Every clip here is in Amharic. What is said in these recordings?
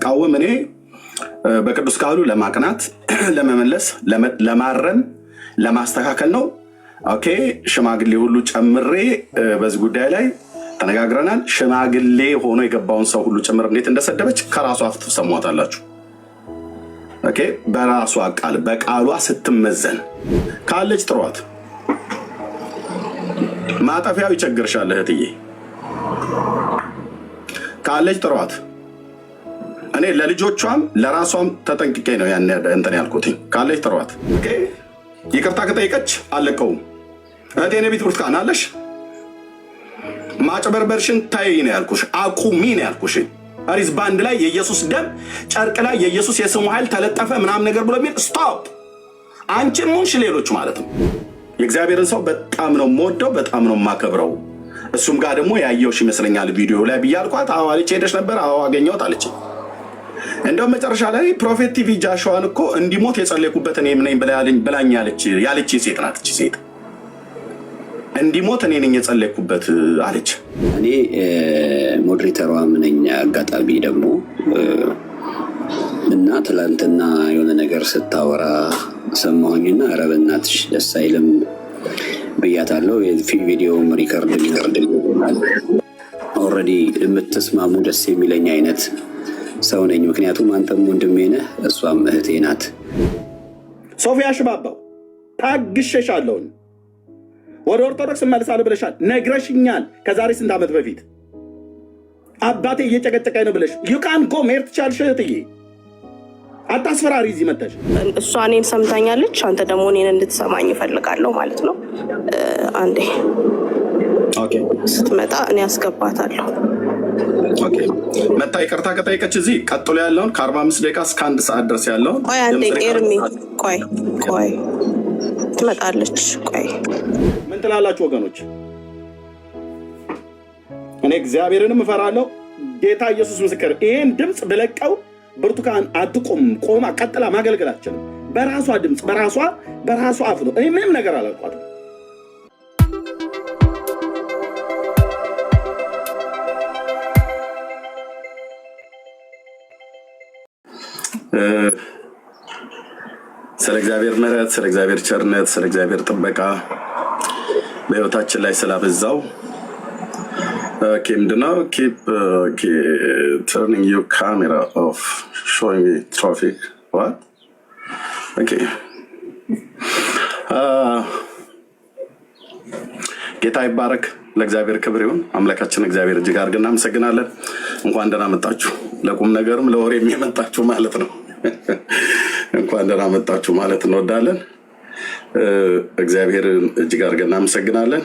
ስቃወም እኔ በቅዱስ ቃሉ ለማቅናት ለመመለስ ለማረም ለማስተካከል ነው። ኦኬ ሽማግሌ ሁሉ ጨምሬ በዚህ ጉዳይ ላይ ተነጋግረናል። ሽማግሌ ሆኖ የገባውን ሰው ሁሉ ጨምር እንዴት እንደሰደበች ከራሷ አፍ ትሰሟታላችሁ። ኦኬ በራሷ ቃል በቃሏ ስትመዘን ካለች ጥሯት። ማጠፊያው ይቸግርሻል እህትዬ፣ ካለች ጥሯት። እኔ ለልጆቿም ለራሷም ተጠንቅቄ ነው ያን እንትን ያልኩት። ካለች ጥሯት። ኦኬ ይቅርታ ከጠይቀች አለቀውም። እህቴ ነቢት ብርቱካን አለሽ ማጭበርበርሽን ታይ ነው ያልኩሽ፣ አቁሚ ነው ያልኩሽ። አሪስ ባንድ ላይ የኢየሱስ ደም ጨርቅ ላይ የኢየሱስ የስሙ ኃይል ተለጠፈ ምናምን ነገር ብሎ የሚል ስቶፕ። አንቺም ሙንሽ ሌሎች ማለት ነው። የእግዚአብሔርን ሰው በጣም ነው የምወደው፣ በጣም ነው የማከብረው። እሱም ጋር ደግሞ ያየውሽ ይመስለኛል ቪዲዮ ላይ ብያልኳት። አዎ አለች። ሄደሽ ነበር? አዎ አገኘሁት አለች። እንደው መጨረሻ ላይ ፕሮፌት ቲቪ ጃሽዋን እኮ እንዲሞት የጸለይኩበት እኔ ነኝ ብላኝ ያለች ሴት ናት። እቺ ሴት እንዲሞት እኔ ነኝ የጸለይኩበት አለች። እኔ ሞዴሬተሯም ነኝ። አጋጣሚ ደግሞ እና ትላንትና የሆነ ነገር ስታወራ ሰማሁኝና ኧረ በእናትሽ ደስ አይልም ብያታለሁ። ቪዲዮም ሪከርድ ኦልሬዲ የምትስማሙ ደስ የሚለኝ አይነት ሰው ነኝ። ምክንያቱም አንተም ወንድሜ ነህ፣ እሷም እህቴ ናት። ሶፊያ ሽባባው ታግሸሻለሁ፣ ወደ ኦርቶዶክስ እመልሳለሁ ብለሻል፣ ነግረሽኛል። ከዛሬ ስንት ዓመት በፊት አባቴ እየጨቀጨቀኝ ነው ብለሽ ዩካን ጎ መሄድ ትቻልሽ እህትዬ። አታስፈራሪ እዚህ መተሽ። እሷ እኔን ሰምታኛለች፣ አንተ ደግሞ እኔን እንድትሰማኝ እፈልጋለሁ ማለት ነው። አንዴ ስትመጣ እኔ አስገባታለሁ። መታ ይቅርታ ከጠየቀች እዚህ ቀጥሎ ያለውን ከ45 ደቂቃ እስከ 1 ሰዓት ድረስ ያለውን ቆይ አንዴ ኤርሚ ቆይ ትመጣለች። ቆይ ምን ትላላችሁ ወገኖች? እኔ እግዚአብሔርንም እፈራለሁ። ጌታ ኢየሱስ ምስክር፣ ይሄን ድምፅ ብለቀው ብርቱካን አትቆም፣ ቆማ ቀጥላ ማገልገል አትችልም። በራሷ ድምፅ በራሷ አፍ ነው። እኔ ምንም ነገር አላልኳትም። ስለ እግዚአብሔር ምሕረት፣ ስለ እግዚአብሔር ቸርነት፣ ስለ እግዚአብሔር ጥበቃ በሕይወታችን ላይ ስላበዛው ምንድነው turning your camera off showing me traffic what ጌታ ይባረክ። ለእግዚአብሔር ክብር ይሁን። አምላካችን እግዚአብሔር እጅግ አድርገን እናመሰግናለን። እንኳን ደህና መጣችሁ። ለቁም ነገርም ለወሬም የመጣችሁ ማለት ነው። እንኳን ደህና መጣችሁ ማለት እንወዳለን። እግዚአብሔርን እጅግ አድርገን እናመሰግናለን።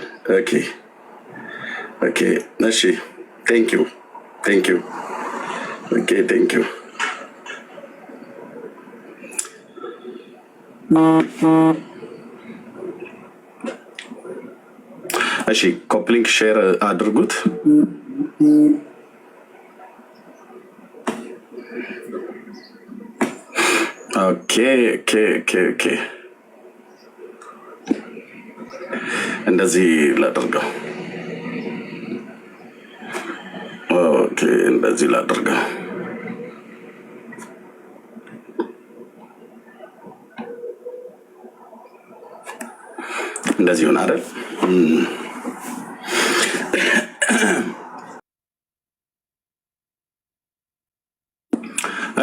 ኦኬ እሺ፣ ቴንክ ዩ ኦኬ ቴንክ ዩ። እሺ ኮፕሊንክ ሼር አድርጉት። ኦኬ እንደዚህ ላድርገው። ኦኬ እንደዚህ ላድርገው። እንደዚህ ይሆን አይደል?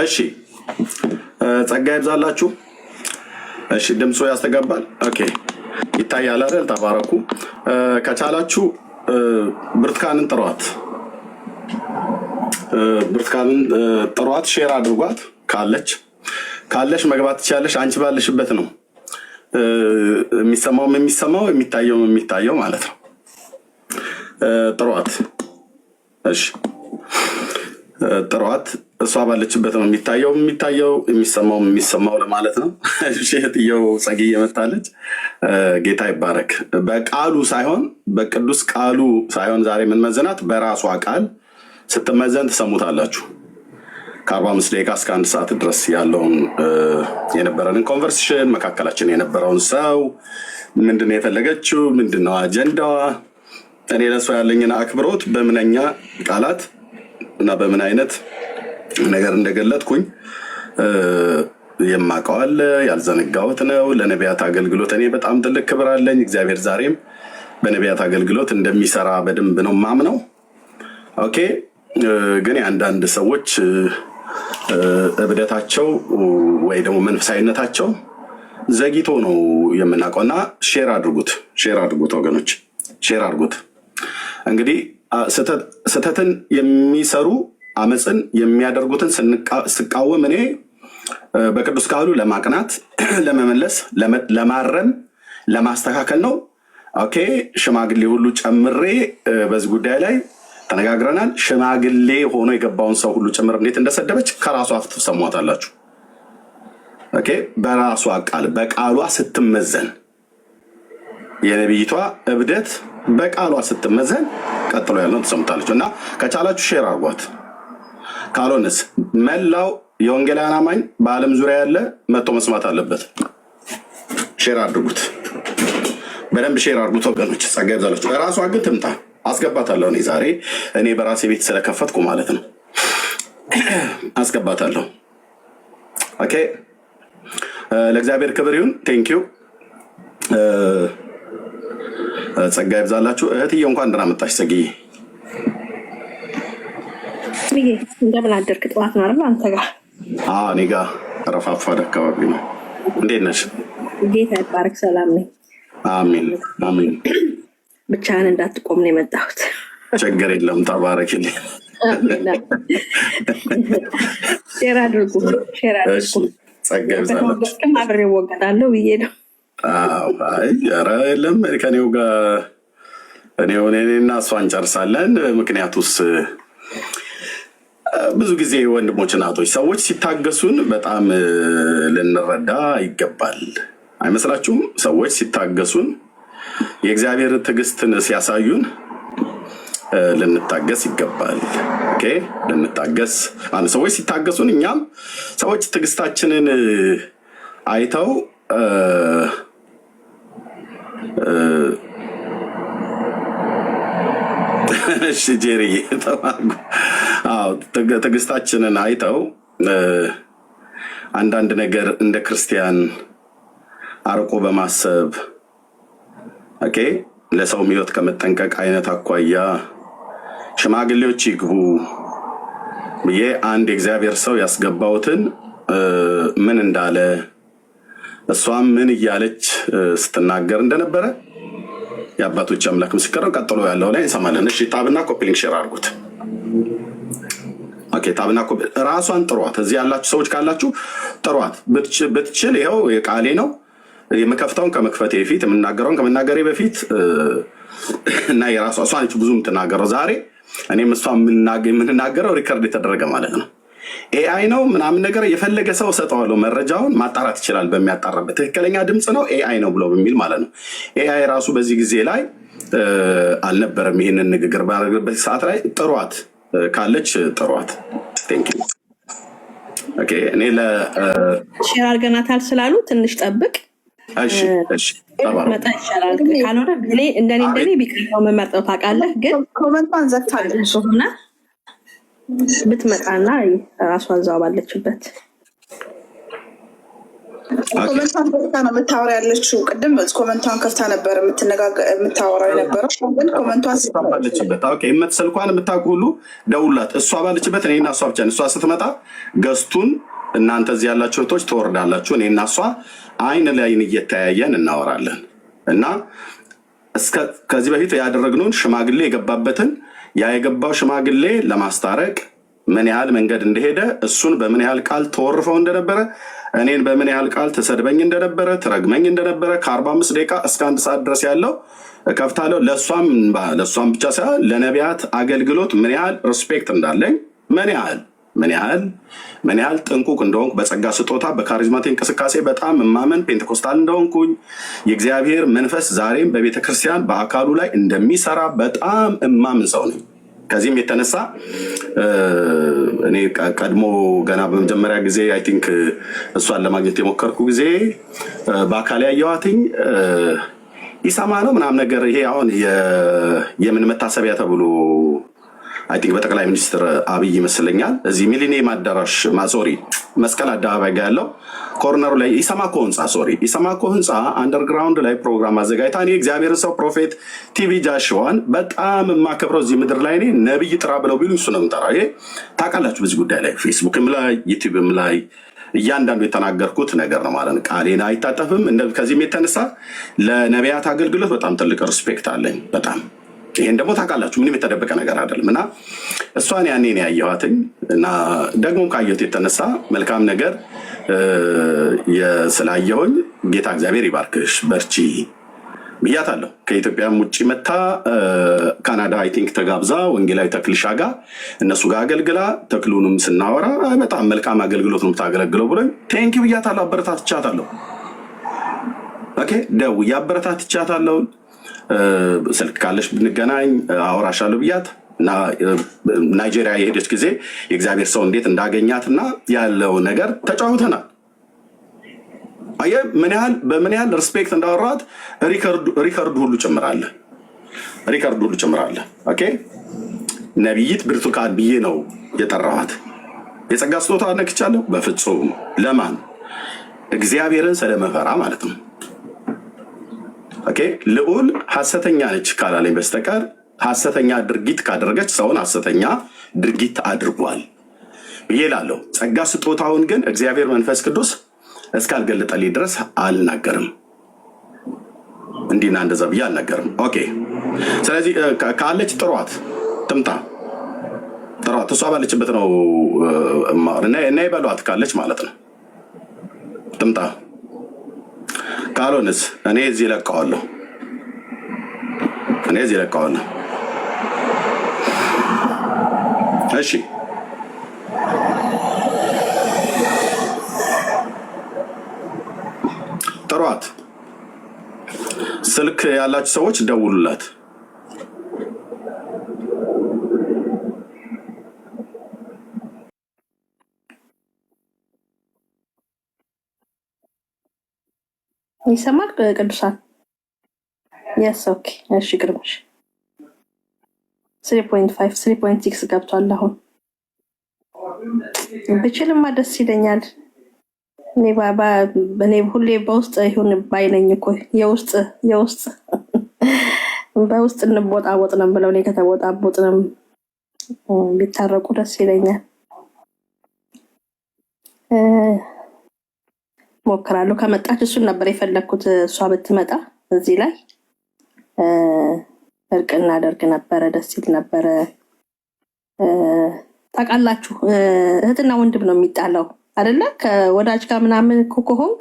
እሺ ጸጋ ይብዛላችሁ። እሺ ድምፁ ያስተጋባል። ኦኬ ይታያል አይደል? ተባረኩ። ከቻላችሁ ብርቱካንን ጥሯት፣ ሼር አድርጓት። ካለሽ መግባት ትችያለሽ። አንቺ ባለሽበት ነው የሚሰማው የሚታየው ማለት ነው። ጥሯት። እሺ ጥሯት። እሷ ባለችበት ነው የሚታየው የሚሰማው ለማለት ነው። እህትየው ጸጊ እየመታለች። ጌታ ይባረክ። በቃሉ ሳይሆን በቅዱስ ቃሉ ሳይሆን ዛሬ የምንመዘናት በራሷ ቃል ስትመዘን ትሰሙታላችሁ። ከ45 ደቂቃ እስከ 1 ሰዓት ድረስ ያለውን የነበረንን ኮንቨርሴሽን፣ መካከላችን የነበረውን ሰው ምንድነው የፈለገችው፣ ምንድነው አጀንዳዋ፣ እኔ ለእሷ ያለኝን አክብሮት በምንኛ ቃላት እና በምን አይነት ነገር እንደገለጥኩኝ የማውቀው አለ፣ ያልዘነጋሁት ነው። ለነቢያት አገልግሎት እኔ በጣም ትልቅ ክብር አለኝ። እግዚአብሔር ዛሬም በነቢያት አገልግሎት እንደሚሰራ በደንብ ነው ማምነው። ኦኬ። ግን የአንዳንድ ሰዎች እብደታቸው ወይ ደግሞ መንፈሳዊነታቸው ዘግይቶ ነው የምናውቀው እና ሼር አድርጉት ወገኖች፣ ሼር አድርጉት። እንግዲህ ስህተትን የሚሰሩ አመፅን የሚያደርጉትን ስቃወም እኔ በቅዱስ ቃሉ ለማቅናት፣ ለመመለስ፣ ለማረም፣ ለማስተካከል ነው። ኦኬ። ሽማግሌ ሁሉ ጨምሬ በዚህ ጉዳይ ላይ ተነጋግረናል። ሽማግሌ ሆኖ የገባውን ሰው ሁሉ ጭምር እንዴት እንደሰደበች ከራሷ አፍ ትሰሟታላችሁ። ኦኬ። በራሷ ቃል በቃሏ ስትመዘን የነቢይቷ እብደት በቃሏ ስትመዘን ቀጥሎ ያለውን ትሰሙታለች። እና ከቻላችሁ ሼር አድርጓት። ካልሆነስ መላው የወንጌላውያን አማኝ በዓለም ዙሪያ ያለ መጥቶ መስማት አለበት። ሼር አድርጉት፣ በደንብ ሼር አድርጉት ወገኖች። ጸጋ ይብዛላችሁ። ራሷ ግን ትምጣ፣ አስገባታለሁ። ዛሬ እኔ በራሴ ቤት ስለከፈትኩ ማለት ነው አስገባታለሁ። ኦኬ። ለእግዚአብሔር ክብር ይሁን። ቴንኪው። ጸጋ ይብዛላችሁ። እህትዬ እንኳን ደህና መጣሽ ጸግዬ። እንደምን አደርክ? ጠዋት ነው አይደል? አንተ ጋር እኔ ጋር ረፋፋድ አካባቢ ነው። እንዴት ነሽ? ጌታ ይባረክ። ሰላም ነኝ። አሜን አሜን። ብቻህን እንዳትቆም ነው የመጣሁት። ችግር የለም። ተባረክልኝ። ሼር አድርጉ። ጸጋ ይብዛላችሁ። አብሬ እወገዳለሁ ብዬ ነው። ኧረ የለም ከኔው ጋር እኔና እሷ እንጨርሳለን። ምክንያቱስ ብዙ ጊዜ ወንድሞች እናቶች ሰዎች ሲታገሱን በጣም ልንረዳ ይገባል። አይመስላችሁም? ሰዎች ሲታገሱን የእግዚአብሔር ትዕግስትን ሲያሳዩን ልንታገስ ይገባል። ኦኬ። ልንታገስ ሰዎች ሲታገሱን እኛም ሰዎች ትዕግስታችንን አይተው እሺ ጄሪዬ ተባርኩ። ትዕግስታችንን አይተው አንዳንድ ነገር እንደ ክርስቲያን አርቆ በማሰብ ኦኬ፣ ለሰውም ሕይወት ከመጠንቀቅ አይነት አኳያ ሽማግሌዎች ይግቡ ብዬ አንድ የእግዚአብሔር ሰው ያስገባውትን ምን እንዳለ እሷም ምን እያለች ስትናገር እንደነበረ የአባቶች አምላክ ምስክር ነው። ቀጥሎ ያለው ላይ እንሰማለን። እሺ ታብና ኮፒሊንግ ሼር አድርጉት። ኦኬ። ታብና ኮፒ ራሷን ጥሯት። እዚህ ያላችሁ ሰዎች ካላችሁ ጥሯት። ብትችል ይኸው የቃሌ ነው የምከፍተውን ከመክፈቴ በፊት የምናገረውን ከመናገሬ በፊት እና የራሷ እሷ ነች ብዙ የምትናገረው። ዛሬ እኔም እሷ የምንናገረው ሪከርድ የተደረገ ማለት ነው። ኤአይ ነው ምናምን ነገር የፈለገ ሰው ሰጠዋለሁ። መረጃውን ማጣራት ይችላል። በሚያጣራበት ትክክለኛ ድምፅ ነው ኤአይ ነው ብሎ በሚል ማለት ነው። ኤአይ ራሱ በዚህ ጊዜ ላይ አልነበረም። ይህንን ንግግር ባደረግበት ሰዓት ላይ ጥሯት፣ ካለች ጥሯት። ቴንኪው። ኦኬ። እኔ ሼር አድርገናታል ስላሉ ትንሽ ጠብቅ። እሺ መጣ ይሻላል። ካልሆነ እንደኔ ቢቀርበው መመርጠው ታውቃለህ። ግን ኮመንቷን ዘግታለች ሆነ ብትመጣና ራሷ እዛው ባለችበት ኮመንቷን ከፍታ ነው የምታወራ ያለችው። ቅድም ኮመንቷን ከፍታ ነበር የምታወራው የነበረው፣ ግን ኮመንቷን ባለችበት ስልኳን የምታውቁ ሁሉ ደውላት። እሷ ባለችበት እኔና እሷ ብቻ እሷ ስትመጣ ገዝቱን እናንተ እዚህ ያላችሁ እህቶች ትወርዳላችሁ። እኔና እሷ አይን ለአይን እየተያየን እናወራለን እና ከዚህ በፊት ያደረግነውን ሽማግሌ የገባበትን የገባው ሽማግሌ ለማስታረቅ ምን ያህል መንገድ እንደሄደ እሱን በምን ያህል ቃል ተወርፈው እንደነበረ እኔን በምን ያህል ቃል ተሰድበኝ እንደነበረ ትረግመኝ እንደነበረ ከ45 ደቂቃ እስከ 1 ሰዓት ድረስ ያለው ከፍታለሁ። ለእሷም ብቻ ሳይሆን ለነቢያት አገልግሎት ምን ያህል ሪስፔክት እንዳለኝ ምን ያህል ጥንቁቅ እንደሆንኩ በጸጋ ስጦታ በካሪዝማቲክ እንቅስቃሴ በጣም እማመን ፔንቴኮስታል እንደሆንኩኝ የእግዚአብሔር መንፈስ ዛሬም በቤተክርስቲያን በአካሉ ላይ እንደሚሰራ በጣም እማምን ሰው ነኝ። ከዚህም የተነሳ እኔ ቀድሞ ገና በመጀመሪያ ጊዜ አይ ቲንክ እሷን ለማግኘት የሞከርኩ ጊዜ በአካል ያየኋትኝ ይሰማ ነው ምናምን ነገር ይሄ አሁን የምን መታሰቢያ ተብሎ አይ ቲንክ በጠቅላይ ሚኒስትር አብይ ይመስለኛል እዚህ ሚሊኒየም አዳራሽ ማዞሪ መስቀል አደባባይ ጋር ያለው ኮርነሩ ላይ ኢሰማኮ ህንፃ ኢሰማኮ ህንፃ አንደርግራውንድ ላይ ፕሮግራም አዘጋጅታ እኔ እግዚአብሔር ሰው ፕሮፌት ቲቪ ጃሽዋን በጣም የማከብረው እዚህ ምድር ላይ እኔ ነብይ ጥራ ብለው ቢሉ እሱ ነው የምጠራው። ይሄ ታውቃላችሁ፣ በዚህ ጉዳይ ላይ ፌስቡክም ላይ ዩቲዩብም ላይ እያንዳንዱ የተናገርኩት ነገር ነው ማለት ነው። ቃሌን አይታጠፍም። ከዚህም የተነሳ ለነቢያት አገልግሎት በጣም ትልቅ ሪስፔክት አለኝ በጣም። ይሄን ደግሞ ታውቃላችሁ፣ ምንም የተደበቀ ነገር አይደለም። እና እሷን ያኔ ነው ያየኋትኝ እና ደግሞ ካየሁት የተነሳ መልካም ነገር ስላየሁኝ ጌታ እግዚአብሔር ይባርክሽ በርቺ ብያታለሁ። ከኢትዮጵያም ውጭ መታ ካናዳ አይ ቲንክ ተጋብዛ ወንጌላዊ ተክልሻ ጋር እነሱ ጋር አገልግላ ተክሉንም ስናወራ በጣም መልካም አገልግሎት ነው የምታገለግለው ብሎኝ ቴንኪው ብያታለሁ። አበረታትቻታለሁ። ኦኬ ደውዬ አበረታትቻታለሁ። ስልክ ካለሽ ብንገናኝ አወራሻለሁ ብያት እና ናይጄሪያ የሄደች ጊዜ የእግዚአብሔር ሰው እንዴት እንዳገኛት እና ያለው ነገር ተጫውተናል። በምን ያህል ሪስፔክት እንዳወራት ሪከርድ ሁሉ ጨምራለ። ኦኬ ነቢይት ብርቱካን ብዬ ነው የጠራኋት። የጸጋ ስጦታ ነክቻለሁ? በፍጹም። ለማን? እግዚአብሔርን ስለመፈራ ማለት ነው። ኦኬ ልዑል ሐሰተኛ ነች ካላለኝ በስተቀር ሐሰተኛ ድርጊት ካደረገች ሰውን ሐሰተኛ ድርጊት አድርጓል ብዬ እላለሁ። ጸጋ ስጦታውን ግን እግዚአብሔር መንፈስ ቅዱስ እስካልገለጠልኝ ድረስ አልናገርም። እንዲና እንደዛ ብዬ አልናገርም። ኦኬ ስለዚህ ካለች ጥሯት ትምጣ፣ ጥሯት። እሷ ባለችበት ነው እና ይበሏት ካለች ማለት ነው ትምጣ። ካልሆነስ እኔ እዚህ እለቀዋለሁ። እሺ ጥሯት። ስልክ ያላችሁ ሰዎች ደውሉላት። ይሰማል ቅዱሳን? የስ ኦኬ። እሺ ግርምሽ 3.5 3.6 ገብቷል። አሁን ብችልማ ደስ ይለኛል። እኔ ሁሌ በውስጥ ይሁን ባይነኝ እኮ የውስጥ በውስጥ እንቦጣቦጥ ነው ብለው እኔ ከተቦጣቦጥንም ቢታረቁ ደስ ይለኛል። ሞክራለሁ። ከመጣች እሱን ነበር የፈለግኩት። እሷ ብትመጣ እዚህ ላይ እርቅ እናደርግ ነበረ፣ ደስ ይል ነበረ። ታውቃላችሁ እህትና ወንድም ነው የሚጣላው አይደለ? ከወዳጅ ጋር ምናምን ከሆንክ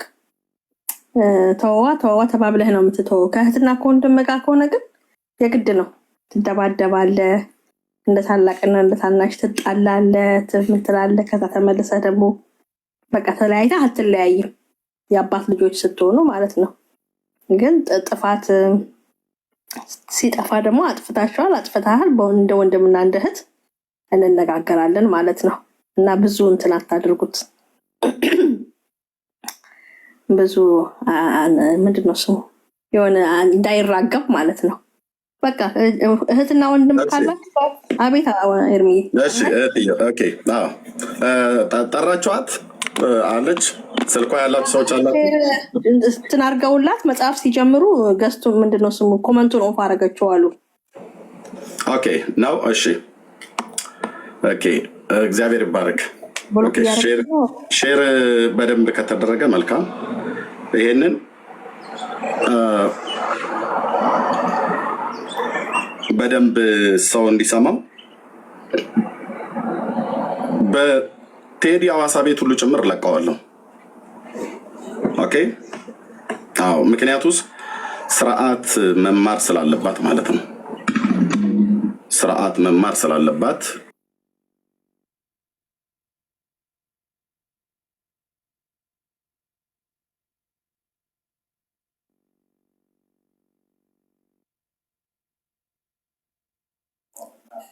ተወዋ ተባብለህ ነው የምትተወው። ከእህትና ከወንድም ጋር ከሆነ ግን የግድ ነው፣ ትደባደባለህ፣ እንደ ታላቅና እንደ ታናሽ ትጣላለህ፣ ምን ትላለህ። ከዛ ተመልሰህ ደግሞ በቃ ተለያይተህ አትለያይም፣ የአባት ልጆች ስትሆኑ ማለት ነው። ግን ጥፋት ሲጠፋ ደግሞ አጥፍተሃል እንደ ወንድምና እንደ እህት እንነጋገራለን ማለት ነው። እና ብዙ እንትን አታድርጉት። ብዙ ምንድነው ስሙ የሆነ እንዳይራገብ ማለት ነው። በቃ እህትና ወንድም ካላችሁ አቤት ኤርሚ እሺ ኦኬ ጠራችኋት አለች። ስልኳ ያላችሁ ሰዎች አላችሁ እንትን አድርገውላት መጽሐፍ ሲጀምሩ ገስቱ ምንድነው ስሙ ኮመንቱን ኦፍ አደረገችው አሉ። ኦኬ ነው እሺ ኦኬ እግዚአብሔር ይባረክ። ሼር በደንብ ከተደረገ መልካም። ይሄንን በደንብ ሰው እንዲሰማው በቴዲ አዋሳ ቤት ሁሉ ጭምር ለቀዋለሁ። ኦኬ አዎ፣ ምክንያቱስ ስርዓት መማር ስላለባት ማለት ነው። ስርዓት መማር ስላለባት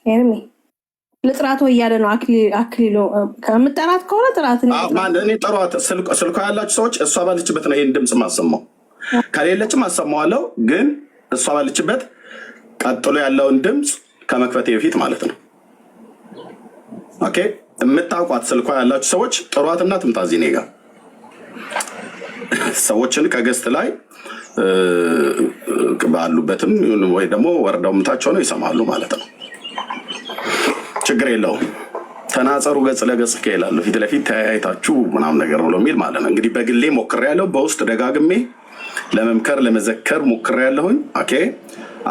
ኤርሚ ለጥራቶ እያለ ነው። አክሊሎ ከምጠራት ከሆነ ጥራት እኔ ጠሯት። ስልኳ ያላችሁ ሰዎች እሷ ባለችበት ነው ይሄን ድምፅ ማሰማው። ከሌለችም አሰማዋለሁ፣ ግን እሷ ባለችበት ቀጥሎ ያለውን ድምፅ ከመክፈቴ በፊት ማለት ነው። ኦኬ የምታውቋት ስልኳ ያላችሁ ሰዎች ጥሯትና ትምጣ እዚህ እኔ ጋር ሰዎችን ከገስት ላይ ባሉበትም ወይ ደግሞ ወርደው ምታቸው ነው ይሰማሉ ማለት ነው። ችግር የለውም። ተናጸሩ ገጽ ለገጽ ከይላሉ ፊት ለፊት ተያይታችሁ ምናምን ነገር ብሎ የሚል ማለት ነው። እንግዲህ በግሌ ሞክሬያለሁ፣ በውስጥ ደጋግሜ ለመምከር ለመዘከር ሞክሬያለሁኝ። ኦኬ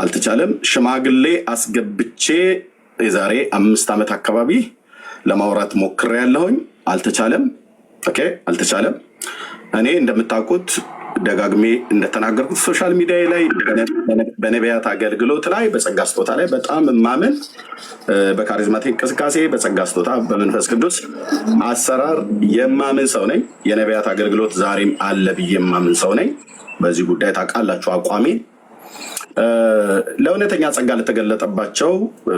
አልተቻለም። ሽማግሌ አስገብቼ የዛሬ 5 ዓመት አካባቢ ለማውራት ሞክሬያለሁኝ፣ አልተቻለም። ኦኬ አልተቻለም። እኔ እንደምታውቁት ደጋግሜ እንደተናገርኩት ሶሻል ሚዲያ ላይ በነቢያት አገልግሎት ላይ በጸጋ ስጦታ ላይ በጣም ማመን በካሪዝማቲክ እንቅስቃሴ በጸጋ ስጦታ በመንፈስ ቅዱስ አሰራር የማምን ሰው ነኝ። የነቢያት አገልግሎት ዛሬም አለ ብዬ የማምን ሰው ነኝ። በዚህ ጉዳይ ታውቃላችሁ አቋሜ። ለእውነተኛ ጸጋ ለተገለጠባቸው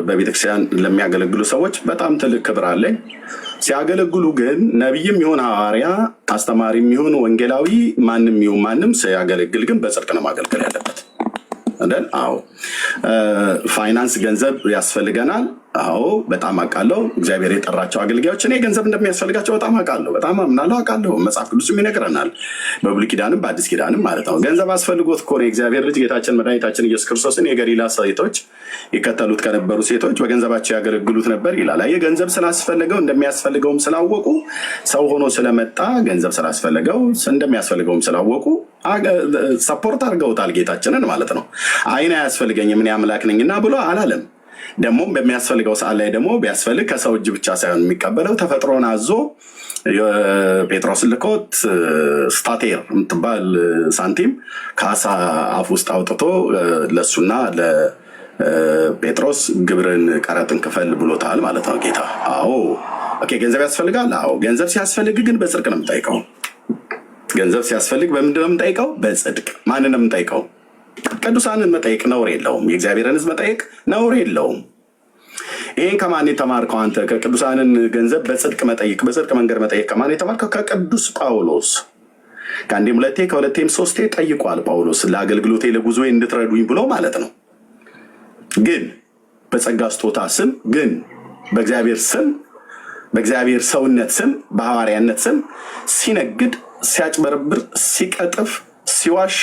በቤተክርስቲያን ለሚያገለግሉ ሰዎች በጣም ትልቅ ክብር አለኝ። ሲያገለግሉ ግን ነቢይም ይሁን ሐዋርያ አስተማሪም ይሁን ወንጌላዊ ማንም ይሁን ማንም ሲያገለግል ግን በጽድቅ ነው ማገልገል ያለበት። አዎ ፋይናንስ ገንዘብ ያስፈልገናል። አዎ በጣም አውቃለሁ። እግዚአብሔር የጠራቸው አገልጋዮች እኔ ገንዘብ እንደሚያስፈልጋቸው በጣም አውቃለሁ፣ በጣም አምናለሁ፣ አውቃለሁ። መጽሐፍ ቅዱስም ይነግረናል በብሉይ ኪዳንም በአዲስ ኪዳንም ማለት ነው። ገንዘብ አስፈልጎት እኮ ነው የእግዚአብሔር ልጅ ጌታችን መድኃኒታችን ኢየሱስ ክርስቶስን የገሊላ ሴቶች ይከተሉት ከነበሩ ሴቶች በገንዘባቸው ያገለግሉት ነበር ይላል። አየህ ገንዘብ ስላስፈልገው እንደሚያስፈልገውም ስላወቁ ሰው ሆኖ ስለመጣ ገንዘብ ስላስፈልገው እንደሚያስፈልገውም ስላወቁ ሰፖርት አድርገውታል ጌታችንን ማለት ነው። አይን አያስፈልገኝም እኔ አምላክ ነኝና ብሎ አላለም። ደግሞ በሚያስፈልገው ሰዓት ላይ ደግሞ ቢያስፈልግ ከሰው እጅ ብቻ ሳይሆን የሚቀበለው ተፈጥሮን አዞ ጴጥሮስ ልኮት ስታቴር የምትባል ሳንቲም ከአሳ አፍ ውስጥ አውጥቶ ለሱና ለጴጥሮስ ግብርን ቀረጥን ክፈል ብሎታል ማለት ነው ጌታ። አዎ ኦኬ ገንዘብ ያስፈልጋል። አዎ ገንዘብ ሲያስፈልግ ግን በጽድቅ ነው የምጠይቀው። ገንዘብ ሲያስፈልግ በምንድን ነው የምጠይቀው? በጽድቅ። ማንን ነው የምጠይቀው? ቅዱሳንን መጠየቅ ነውር የለውም። የእግዚአብሔርን ሕዝብ መጠየቅ ነውር የለውም። ይህን ከማን የተማርከው አንተ? ከቅዱሳንን ገንዘብ በጽድቅ መጠየቅ በጽድቅ መንገድ መጠየቅ ከማን የተማርከው? ከቅዱስ ጳውሎስ። ከአንዴም ሁለቴ ከሁለቴም ሶስቴ ጠይቋል ጳውሎስ ለአገልግሎቴ ለጉዞ እንድትረዱኝ ብሎ ማለት ነው። ግን በጸጋ ስጦታ ስም ግን በእግዚአብሔር ስም በእግዚአብሔር ሰውነት ስም በሐዋርያነት ስም ሲነግድ ሲያጭበረብር ሲቀጥፍ ሲዋሽ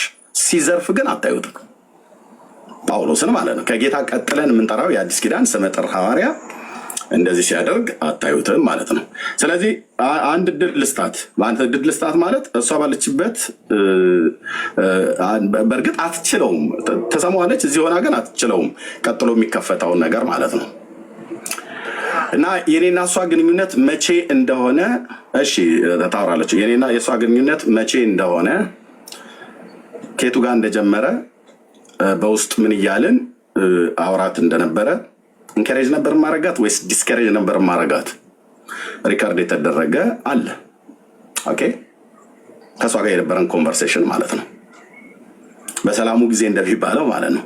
ሲዘርፍ ግን አታዩትም። ጳውሎስን ማለት ነው። ከጌታ ቀጥለን የምንጠራው የአዲስ ኪዳን ስመጥር ሐዋርያ እንደዚህ ሲያደርግ አታዩትም ማለት ነው። ስለዚህ አንድ ድል ልስጣት ማለት እሷ ባለችበት በእርግጥ አትችለውም፣ ተሰማዋለች። እዚህ ሆና ግን አትችለውም ቀጥሎ የሚከፈተውን ነገር ማለት ነው። እና የኔና እሷ ግንኙነት መቼ እንደሆነ እሺ ታወራለች። የኔና የእሷ ግንኙነት መቼ እንደሆነ ከየቱ ጋር እንደጀመረ በውስጥ ምን እያልን አውራት እንደነበረ ኢንከሬጅ ነበር ማረጋት ወይስ ዲስከሬጅ ነበር ማረጋት ሪካርድ የተደረገ አለ። ኦኬ ከእሷ ጋር የነበረን ኮንቨርሴሽን ማለት ነው፣ በሰላሙ ጊዜ እንደሚባለው ማለት ነው።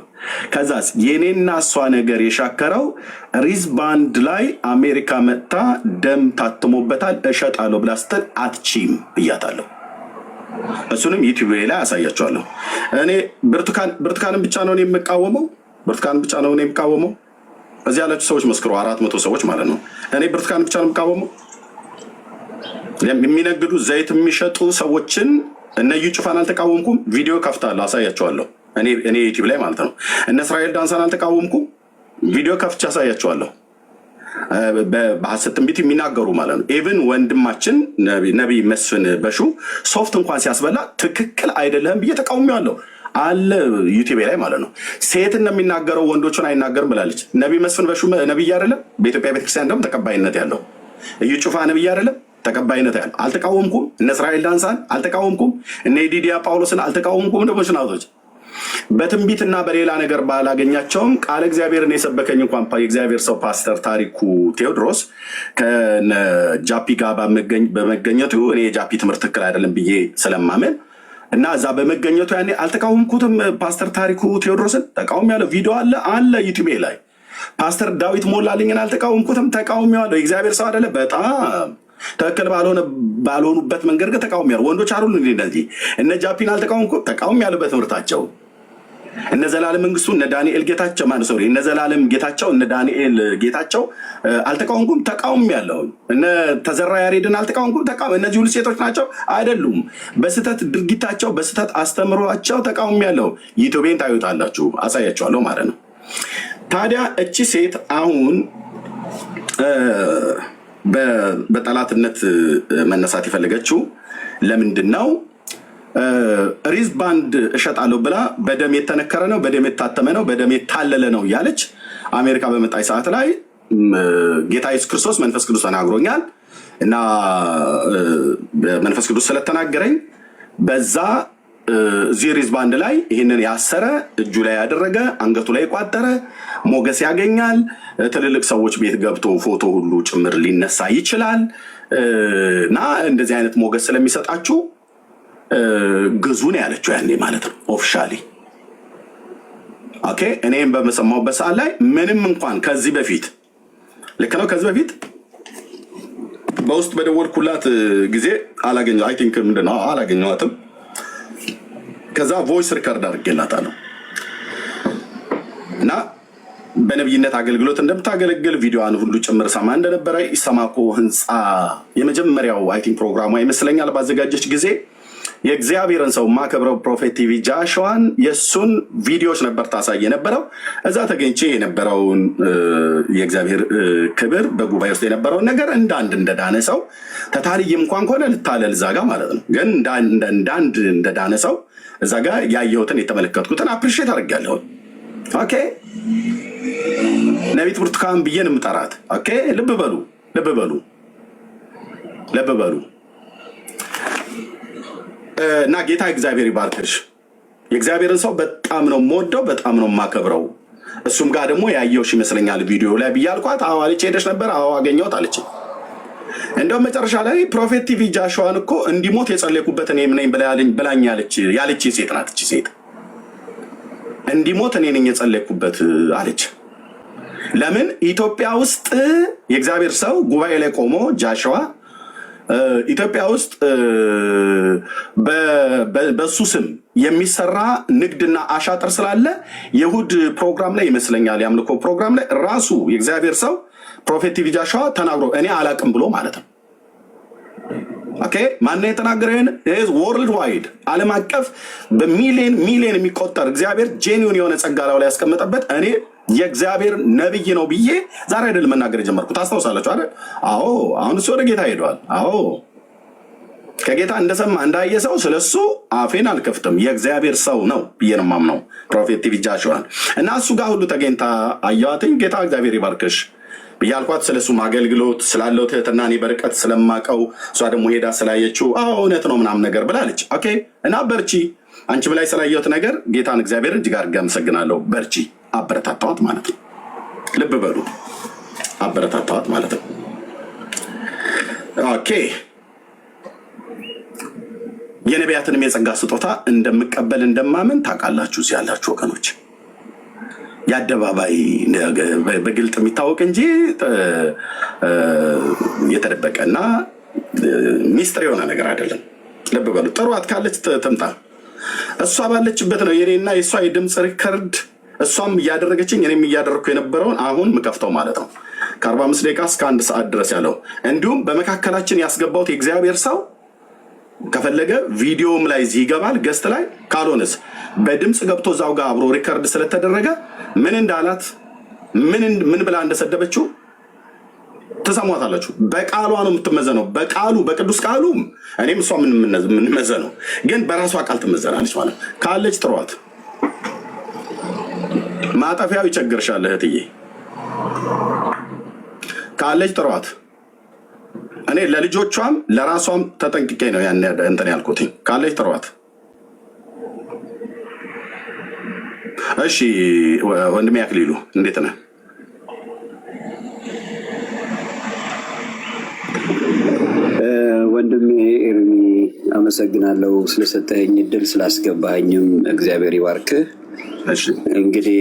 ከዛስ የኔና እሷ ነገር የሻከረው ሪዝባንድ ላይ አሜሪካ መጥታ ደም ታትሞበታል እሸጣለሁ ብላ ስትል አትችይም ብያታለሁ። እሱንም ዩቲዩብ ላይ አሳያቸዋለሁ። እኔ ብርቱካንን ብቻ ነው የምቃወመው፣ ብርቱካንን ብቻ ነው የምቃወመው። እዚህ ያላችሁ ሰዎች መስክሩ፣ 400 ሰዎች ማለት ነው። እኔ ብርቱካንን ብቻ ነው የምቃወመው። የሚነግዱ ዘይት የሚሸጡ ሰዎችን እነ እዩ ጩፋን አልተቃወምኩም። ቪዲዮ ከፍታለሁ አሳያቸዋለሁ። እኔ ዩቲዩብ ላይ ማለት ነው። እነ እስራኤል ዳንሳን አልተቃወምኩም። ቪዲዮ ከፍቼ አሳያቸዋለሁ። በሐሰት ትንቢት የሚናገሩ ማለት ነው። ኢቭን ወንድማችን ነቢይ መስፍን በሹ ሶፍት እንኳን ሲያስበላ ትክክል አይደለም ብዬ ተቃውሜዋለሁ አለ ዩቲዩብ ላይ ማለት ነው። ሴትን ነው የሚናገረው ወንዶቹን አይናገርም ብላለች። ነቢይ መስፍን በሹ ነቢይ አይደለም? በኢትዮጵያ ቤተክርስቲያን ደግሞ ተቀባይነት ያለው። እዩ ጩፋ ነቢይ አይደለም? ተቀባይነት ያለው። አልተቃወምኩም። እነ እስራኤል ዳንሳን አልተቃወምኩም። እነ ዲዲያ ጳውሎስን አልተቃወምኩም። ደሞች ናቶች በትንቢትና በሌላ ነገር ባላገኛቸውም ቃለ እግዚአብሔርን የሰበከኝ እንኳን የእግዚአብሔር ሰው ፓስተር ታሪኩ ቴዎድሮስ ከጃፒ ጋር በመገኘቱ እኔ የጃፒ ትምህርት ትክክል አይደለም ብዬ ስለማመን እና እዛ በመገኘቱ ያኔ አልተቃወምኩትም። ፓስተር ታሪኩ ቴዎድሮስን ተቃውሞ ያለው ቪዲዮ አለ ዩቲዩብ ላይ። ፓስተር ዳዊት ሞላልኝን አልተቃወምኩትም፣ ተቃውሜዋለሁ። የእግዚአብሔር ሰው አይደለ? በጣም ትክክል ባልሆኑበት መንገድ ግን ተቃውሜያለሁ። ወንዶች አሉ እንደዚህ። እነ ጃፒን አልተቃወምኩም፣ ተቃውሜያለሁ በትምህርታቸው። እነ ዘላለም መንግስቱ እነ ዳንኤል ጌታቸው እነ ዘላለም ጌታቸው እነ ዳንኤል ጌታቸው አልተቃወምኩም፣ ተቃውሜያለሁ። እነ ተዘራ ያሬድን አልተቃወምኩም፣ እነዚህ ሁሉ ሴቶች ናቸው አይደሉም። በስተት ድርጊታቸው በስተት አስተምሯቸው ተቃውሜያለሁ። ዩቲዩብን ታዩታላችሁ፣ አሳያችኋለሁ ማለት ነው። ታዲያ እቺ ሴት አሁን በጠላትነት መነሳት የፈለገችው ለምንድን ነው? ሪዝ ባንድ እሸጣለሁ ብላ በደም የተነከረ ነው፣ በደም የታተመ ነው፣ በደም የታለለ ነው እያለች አሜሪካ በመጣች ሰዓት ላይ ጌታ ኢየሱስ ክርስቶስ መንፈስ ቅዱስ ተናግሮኛል እና መንፈስ ቅዱስ ስለተናገረኝ በዛ እዚህ ሪዝ ባንድ ላይ ይህንን ያሰረ እጁ ላይ ያደረገ አንገቱ ላይ የቋጠረ ሞገስ ያገኛል። ትልልቅ ሰዎች ቤት ገብቶ ፎቶ ሁሉ ጭምር ሊነሳ ይችላል እና እንደዚህ አይነት ሞገስ ስለሚሰጣችሁ ግዙ ነው ያለችው ያኔ ማለት ነው ኦፊሻሊ። ኦኬ እኔም በመሰማሁበት ሰዓት ላይ ምንም እንኳን ከዚህ በፊት ልክ ነው ከዚህ በፊት በውስጥ በደወልኩላት ጊዜ አይ ቲንክ ምንድነው አላገኘኋትም። ከዛ ቮይስ ሪከርድ አድርጌላታለሁ እና በነብይነት አገልግሎት እንደምታገለግል ቪዲዮዋን ሁሉ ጭምር ሰማ እንደነበረ ኢሰማኮ ህንፃ የመጀመሪያው አይ ቲንክ ፕሮግራሟ ይመስለኛል ባዘጋጀች ጊዜ የእግዚአብሔርን ሰው ማከብረው ፕሮፌት ቲቪ ጃሽዋን የሱን ቪዲዮዎች ነበር ታሳይ የነበረው። እዛ ተገኝቼ የነበረውን የእግዚአብሔር ክብር በጉባኤ ውስጥ የነበረውን ነገር እንዳንድ እንደዳነ ሰው ተታሪይም እንኳን ከሆነ ልታለል እዛ ጋ ማለት ነው። ግን እንዳንድ እንደዳነ ሰው እዛ ጋ ያየሁትን የተመለከትኩትን አፕሪሼት አድርጌያለሁ። ኦኬ ነቢት ብርቱካን ብዬን የምጠራት ኦኬ። ልብ በሉ እና ጌታ እግዚአብሔር ይባርክሽ። የእግዚአብሔርን ሰው በጣም ነው የምወደው፣ በጣም ነው የማከብረው። እሱም ጋር ደግሞ ያየውሽ ይመስለኛል ቪዲዮ ላይ ብያልኳት፣ አዎ አለች። ሄደሽ ነበር? አዎ አገኘሁት አለች። እንደውም መጨረሻ ላይ ፕሮፌት ቲቪ ጃሽዋን እኮ እንዲሞት የጸለይኩበት እኔ ነኝ ብላኝ ያለች ሴት ናት። እቺ ሴት እንዲሞት እኔ ነኝ የጸለይኩበት አለች። ለምን ኢትዮጵያ ውስጥ የእግዚአብሔር ሰው ጉባኤ ላይ ቆሞ ጃሽዋ ኢትዮጵያ ውስጥ በሱ ስም የሚሰራ ንግድና አሻጥር ስላለ የእሑድ ፕሮግራም ላይ ይመስለኛል የአምልኮ ፕሮግራም ላይ ራሱ የእግዚአብሔር ሰው ፕሮፌት ቲቪ ጃሽዋ ተናግሮ እኔ አላቅም ብሎ ማለት ነው። ኦኬ ማነው የተናገረን? ወርልድ ዋይድ ዓለም አቀፍ በሚሊዮን የሚቆጠር እግዚአብሔር ጄኒውን የሆነ ጸጋ ላይ ያስቀመጠበት እኔ የእግዚአብሔር ነብይ ነው ብዬ ዛሬ አይደል መናገር የጀመርኩት። ታስታውሳላችሁ አይደል? አዎ አሁን እሱ ወደ ጌታ ሄዷል። አዎ ከጌታ እንደሰማ እንዳየ ሰው ስለሱ አፌን አልከፍትም። የእግዚአብሔር ሰው ነው ብዬ ነው የማምነው ፕሮፌት ቲቪ ጃሽዋን እና እሱ ጋር ሁሉ ተገኝታ አየኋትኝ። ጌታ እግዚአብሔር ይባርክሽ ብያልኳት ስለሱ አገልግሎት ስላለው ትህትና እኔ በርቀት ስለማቀው እሷ ደግሞ ሄዳ ስላየችው እውነት ነው ምናምን ነገር ብላለች። ኦኬ እና በርቺ አንቺ በላይ ስላየሁት ነገር ጌታን እግዚአብሔር እጅግ አድርጌ አመሰግናለሁ። በርቺ አበረታታዋት ማለት ነው። ልብ በሉ አበረታታዋት ማለት ነው። ኦኬ የነቢያትንም የጸጋ ስጦታ እንደምቀበል እንደማምን ታውቃላችሁ ያላችሁ ወገኖች። የአደባባይ በግልጥ የሚታወቅ እንጂ የተደበቀና ሚስጥር የሆነ ነገር አይደለም። ልብ በሉ። ጥሯት ካለች ትምጣ። እሷ ባለችበት ነው የኔና የእሷ የድምፅ ሪከርድ እሷም እያደረገችኝ እኔም እያደረግኩ የነበረውን አሁን ምከፍተው ማለት ነው ከ45 ደቂቃ እስከ 1 ሰዓት ድረስ ያለው። እንዲሁም በመካከላችን ያስገባውት የእግዚአብሔር ሰው ከፈለገ ቪዲዮም ላይ ይገባል ገስት ላይ፣ ካልሆነስ በድምፅ ገብቶ እዛው ጋር አብሮ ሪከርድ ስለተደረገ ምን እንዳላት ምን ብላ እንደሰደበችው ተሰሟታላችሁ። በቃሏ ነው የምትመዘነው። በቃሉ በቅዱስ ቃሉ እኔም እሷ የምንመዘነው ግን በራሷ ቃል ትመዘናለች ማለት ካለች ጥሯት። ማጠፊያው ይቸግርሻል እህትዬ። ካለች ጥሯት። እኔ ለልጆቿም ለራሷም ተጠንቅቄ ነው ያን እንትን ያልኩት። ካለች ጥሯት። እሺ ወንድሜ አክሊሉ እንዴት ነህ? ወንድሜ ኤርሚ አመሰግናለሁ ስለሰጠኝ እድል ስላስገባኝም እግዚአብሔር ይባርክህ። እንግዲህ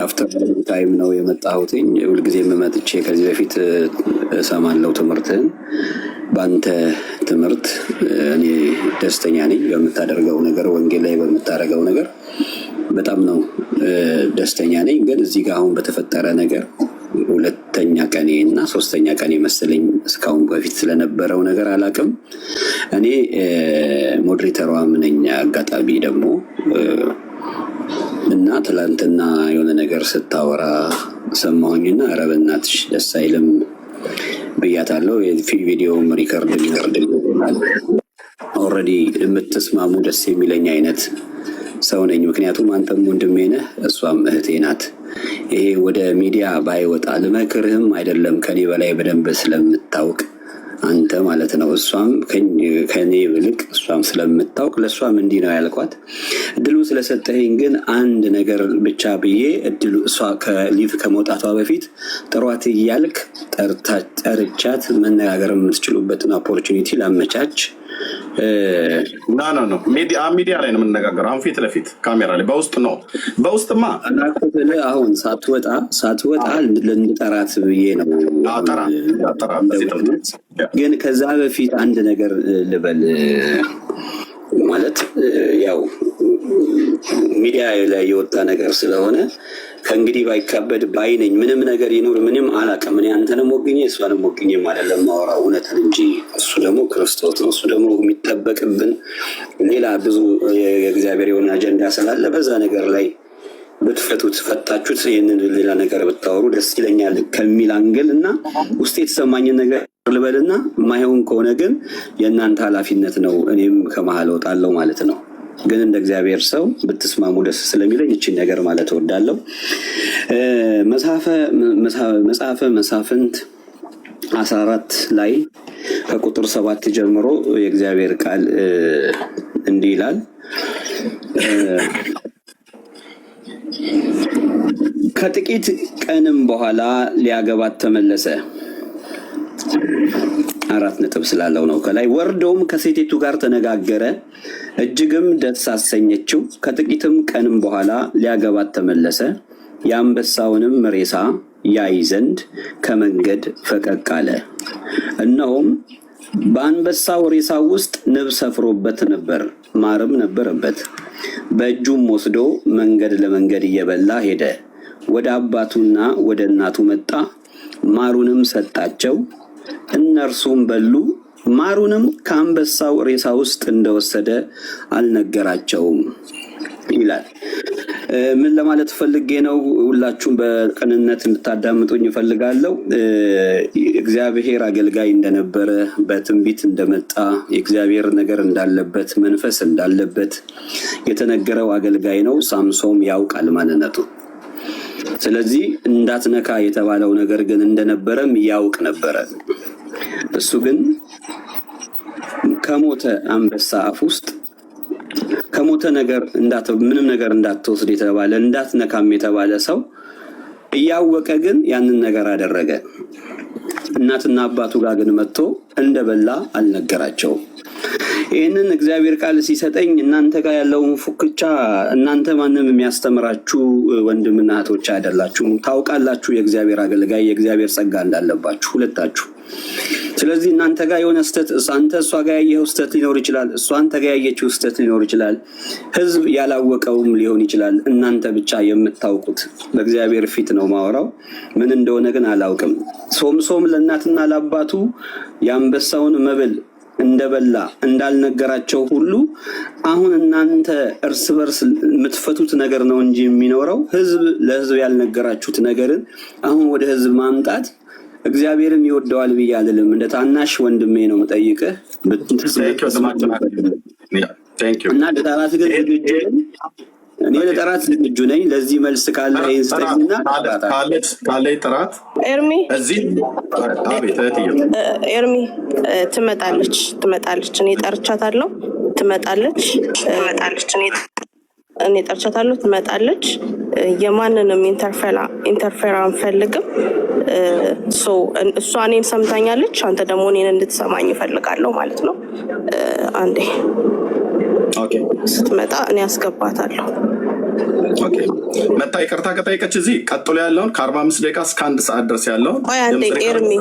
አፍተር ታይም ነው የመጣሁትኝ። ሁልጊዜ የምመጥቼ ከዚህ በፊት እሰማለሁ ትምህርትህን። በአንተ ትምህርት እኔ ደስተኛ ነኝ። በምታደርገው ነገር ወንጌል ላይ በምታደርገው ነገር በጣም ነው ደስተኛ ነኝ። ግን እዚህ ጋር አሁን በተፈጠረ ነገር ሁለተኛ ቀኔ እና ሶስተኛ ቀኔ መሰለኝ እስካሁን በፊት ስለነበረው ነገር አላውቅም። እኔ ሞዴሬተሯም ነኝ አጋጣሚ ደግሞ እና ትላንትና የሆነ ነገር ስታወራ ሰማሁኝና ኧረ በእናትሽ ደስ አይልም ብያታለሁ። ቪዲዮም ሪከርድ ኦልሬዲ የምትስማሙ ደስ የሚለኝ አይነት ሰው ነኝ። ምክንያቱም አንተም ወንድሜ ነህ፣ እሷም እህቴ ናት። ይሄ ወደ ሚዲያ ባይወጣ ልመክርህም አይደለም ከኔ በላይ በደንብ ስለምታውቅ አንተ ማለት ነው። እሷም ከኔ ይልቅ እሷም ስለምታውቅ ለእሷም እንዲህ ነው ያልኳት። እድሉ ስለሰጠኸኝ ግን አንድ ነገር ብቻ ብዬ እድሉ እሷ ከሊቭ ከመውጣቷ በፊት ጥሯት እያልክ ጠርቻት መነጋገር የምትችሉበትን ኦፖርቹኒቲ ላመቻች። ኖ ሚዲያ ላይ ነው የምንነጋገረው። አሁን ፊት ለፊት ካሜራ ላይ በውስጥ ነው። በውስጥማ አሁን ሳትወጣ ልንጠራት ብዬ ነው። ግን ከዛ በፊት አንድ ነገር ልበል። ማለት ያው ሚዲያ ላይ የወጣ ነገር ስለሆነ ከእንግዲህ ባይካበድ ባይነኝ። ምንም ነገር ይኑር ምንም አላውቅም። እኔ አንተንም ወግኜ እሷንም ወግኜ አይደለም ማወራው እውነትን እንጂ። እሱ ደግሞ ክርስቶስ ነው። እሱ ደግሞ የሚጠበቅብን ሌላ ብዙ የእግዚአብሔር የሆነ አጀንዳ ስላለ በዛ ነገር ላይ ብትፈቱት ፈታችሁት ይህንን ሌላ ነገር ብታወሩ ደስ ይለኛል ከሚል አንግል እና ውስጥ የተሰማኝን ነገር ልበልና ማይሆን ከሆነ ግን የእናንተ ኃላፊነት ነው። እኔም ከመሀል እወጣለሁ ማለት ነው። ግን እንደ እግዚአብሔር ሰው ብትስማሙ ደስ ስለሚለኝ እችን ነገር ማለት እወዳለሁ። መጽሐፈ መሳፍንት 14 ላይ ከቁጥር 7 ጀምሮ የእግዚአብሔር ቃል እንዲህ ይላል። ከጥቂት ቀንም በኋላ ሊያገባት ተመለሰ። 4 ነጥብ ስላለው ነው ከላይ። ወርዶም ከሴቲቱ ጋር ተነጋገረ፣ እጅግም ደስ አሰኘችው። ከጥቂትም ቀንም በኋላ ሊያገባት ተመለሰ። የአንበሳውንም ሬሳ ያይ ዘንድ ከመንገድ ፈቀቅ አለ። እነሆም በአንበሳው ሬሳ ውስጥ ንብ ሰፍሮበት ነበር፣ ማርም ነበረበት። በእጁም ወስዶ መንገድ ለመንገድ እየበላ ሄደ። ወደ አባቱና ወደ እናቱ መጣ፣ ማሩንም ሰጣቸው። እነርሱም በሉ። ማሩንም ከአንበሳው ሬሳ ውስጥ እንደወሰደ አልነገራቸውም ይላል። ምን ለማለት ፈልጌ ነው? ሁላችሁም በቅንነት እንድታዳምጡኝ እፈልጋለሁ። እግዚአብሔር አገልጋይ እንደነበረ፣ በትንቢት እንደመጣ፣ የእግዚአብሔር ነገር እንዳለበት፣ መንፈስ እንዳለበት የተነገረው አገልጋይ ነው። ሳምሶም ያውቃል ማንነቱ። ስለዚህ እንዳትነካ የተባለው ነገር ግን እንደነበረም ያውቅ ነበረ። እሱ ግን ከሞተ አንበሳ አፍ ውስጥ ከሞተ ነገር ምንም ነገር እንዳትወስድ የተባለ እንዳትነካም የተባለ ሰው እያወቀ ግን ያንን ነገር አደረገ። እናትና አባቱ ጋር ግን መጥቶ እንደበላ አልነገራቸውም። ይህንን እግዚአብሔር ቃል ሲሰጠኝ እናንተ ጋር ያለውን ፉክቻ እናንተ ማንም የሚያስተምራችሁ ወንድምና እህቶች አይደላችሁም። ታውቃላችሁ የእግዚአብሔር አገልጋይ የእግዚአብሔር ጸጋ እንዳለባችሁ ሁለታችሁ። ስለዚህ እናንተ ጋር የሆነ ስተት አንተ እሷ ጋር ያየኸው ስተት ሊኖር ይችላል። እሷ አንተ ጋር ያየችው ስተት ሊኖር ይችላል። ህዝብ ያላወቀውም ሊሆን ይችላል። እናንተ ብቻ የምታውቁት በእግዚአብሔር ፊት ነው ማወራው። ምን እንደሆነ ግን አላውቅም። ሶምሶም ለእናትና ለአባቱ የአንበሳውን መብል እንደበላ እንዳልነገራቸው ሁሉ አሁን እናንተ እርስ በርስ የምትፈቱት ነገር ነው እንጂ የሚኖረው ህዝብ ለህዝብ ያልነገራችሁት ነገርን አሁን ወደ ህዝብ ማምጣት እግዚአብሔርም ይወደዋል ብዬ አልልም። እንደ ታናሽ ወንድሜ ነው የምጠይቅህ። እና ለጠራት ግን ዝግጁ ነኝ። እኔ ለጠራት ዝግጁ ነኝ። ለዚህ መልስ ካለ ይንስተኝና ካለ ጥራት ኤርሚ ትመጣለች። እኔ ጠርቻታለሁ። ትመጣለች። ትመጣለች። የማንንም ኢንተርፌር አንፈልግም። እሷ እኔን ሰምታኛለች። አንተ ደግሞ እኔን እንድትሰማኝ እፈልጋለሁ ማለት ነው። አንዴ ስትመጣ እኔ አስገባታለሁ። መጣ ይቅርታ ከጠየቀች እዚህ ቀጥሎ ያለውን ከ45 ደቂቃ እስከ 1 ሰዓት ድረስ ያለውን ቆይ አንዴ ኤርሚ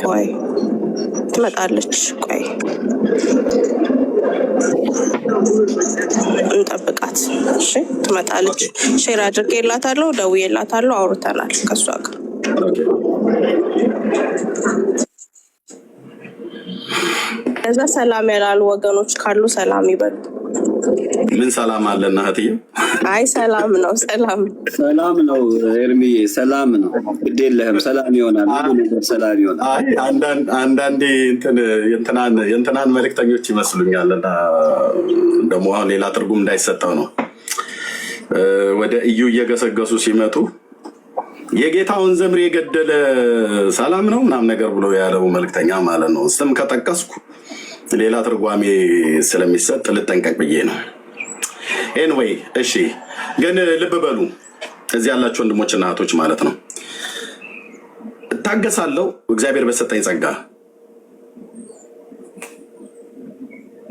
ቆይ ትመጣለች። ቆይ እንጠብቃት። እሺ ትመጣለች። ሼር አድርጌላታለሁ፣ ደውዬላታለሁ፣ አውርተናል ከሷ ጋር። እዛ ሰላም ያላሉ ወገኖች ካሉ ሰላም ይበሉ። ምን ሰላም አለና እህትዬ? አይ ሰላም ነው፣ ሰላም ነው ኤርሚዬ፣ ሰላም ነው። ግድ የለህም፣ ሰላም ይሆናል። ሰላም ይሆናል። አይ አንዳንዴ የእንትናን መልእክተኞች ይመስሉኛል እና ደግሞ አሁን ሌላ ትርጉም እንዳይሰጠው ነው። ወደ እዩ እየገሰገሱ ሲመጡ የጌታውን ዘምር የገደለ ሰላም ነው ምናምን ነገር ብሎ ያለው መልእክተኛ ማለት ነው። ስም ከጠቀስኩ ሌላ ትርጓሜ ስለሚሰጥ ልጠንቀቅ ብዬ ነው። ኤንዌይ እሺ፣ ግን ልብ በሉ እዚህ ያላችሁ ወንድሞችና እህቶች ማለት ነው። እታገሳለሁ እግዚአብሔር በሰጠኝ ጸጋ፣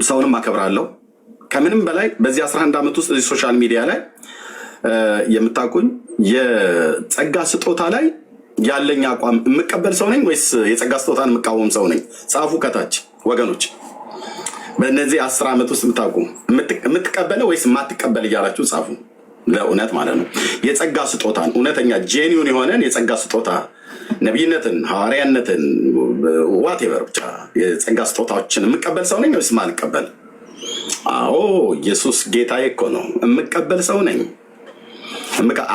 ሰውንም አከብራለሁ። ከምንም በላይ በዚህ 11 ዓመት ውስጥ እዚህ ሶሻል ሚዲያ ላይ የምታውቁኝ የጸጋ ስጦታ ላይ ያለኝ አቋም የምቀበል ሰው ነኝ ወይስ የጸጋ ስጦታን የምቃወም ሰው ነኝ? ጻፉ ከታች ወገኖች። በእነዚህ 10 ዓመት ውስጥ የምትቀበለ ወይስ የማትቀበል እያላችሁ ጻፉ። ለእውነት ማለት ነው። የጸጋ ስጦታን እውነተኛ ጄኒውን የሆነን የጸጋ ስጦታ ነቢይነትን፣ ሐዋርያነትን ዋቴቨር ብቻ የጸጋ ስጦታዎችን የምቀበል ሰው ነኝ ወይስ ማልቀበል? አዎ ኢየሱስ ጌታዬ እኮ ነው። የምቀበል ሰው ነኝ።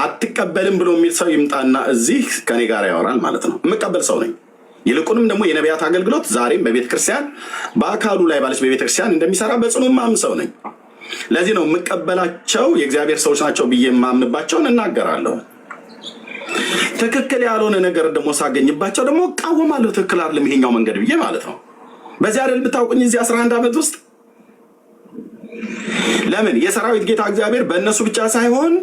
አትቀበልም ብሎ የሚል ሰው ይምጣና እዚህ ከኔ ጋር ያወራል ማለት ነው። የምቀበል ሰው ነኝ። ይልቁንም ደግሞ የነቢያት አገልግሎት ዛሬም በቤተክርስቲያን በአካሉ ላይ ባለች በቤተክርስቲያን እንደሚሰራ በጽኑ ማምን ሰው ነኝ። ለዚህ ነው የምቀበላቸው የእግዚአብሔር ሰዎች ናቸው ብዬ የማምንባቸውን እናገራለሁ። ትክክል ያልሆነ ነገር ደግሞ ሳገኝባቸው ደግሞ እቃወማለሁ። ትክክል አይደለም ይሄኛው መንገድ ብዬ ማለት ነው። በዚህ አይደል ብታውቁኝ እዚህ 11 ዓመት ውስጥ ለምን የሰራዊት ጌታ እግዚአብሔር በእነሱ ብቻ ሳይሆን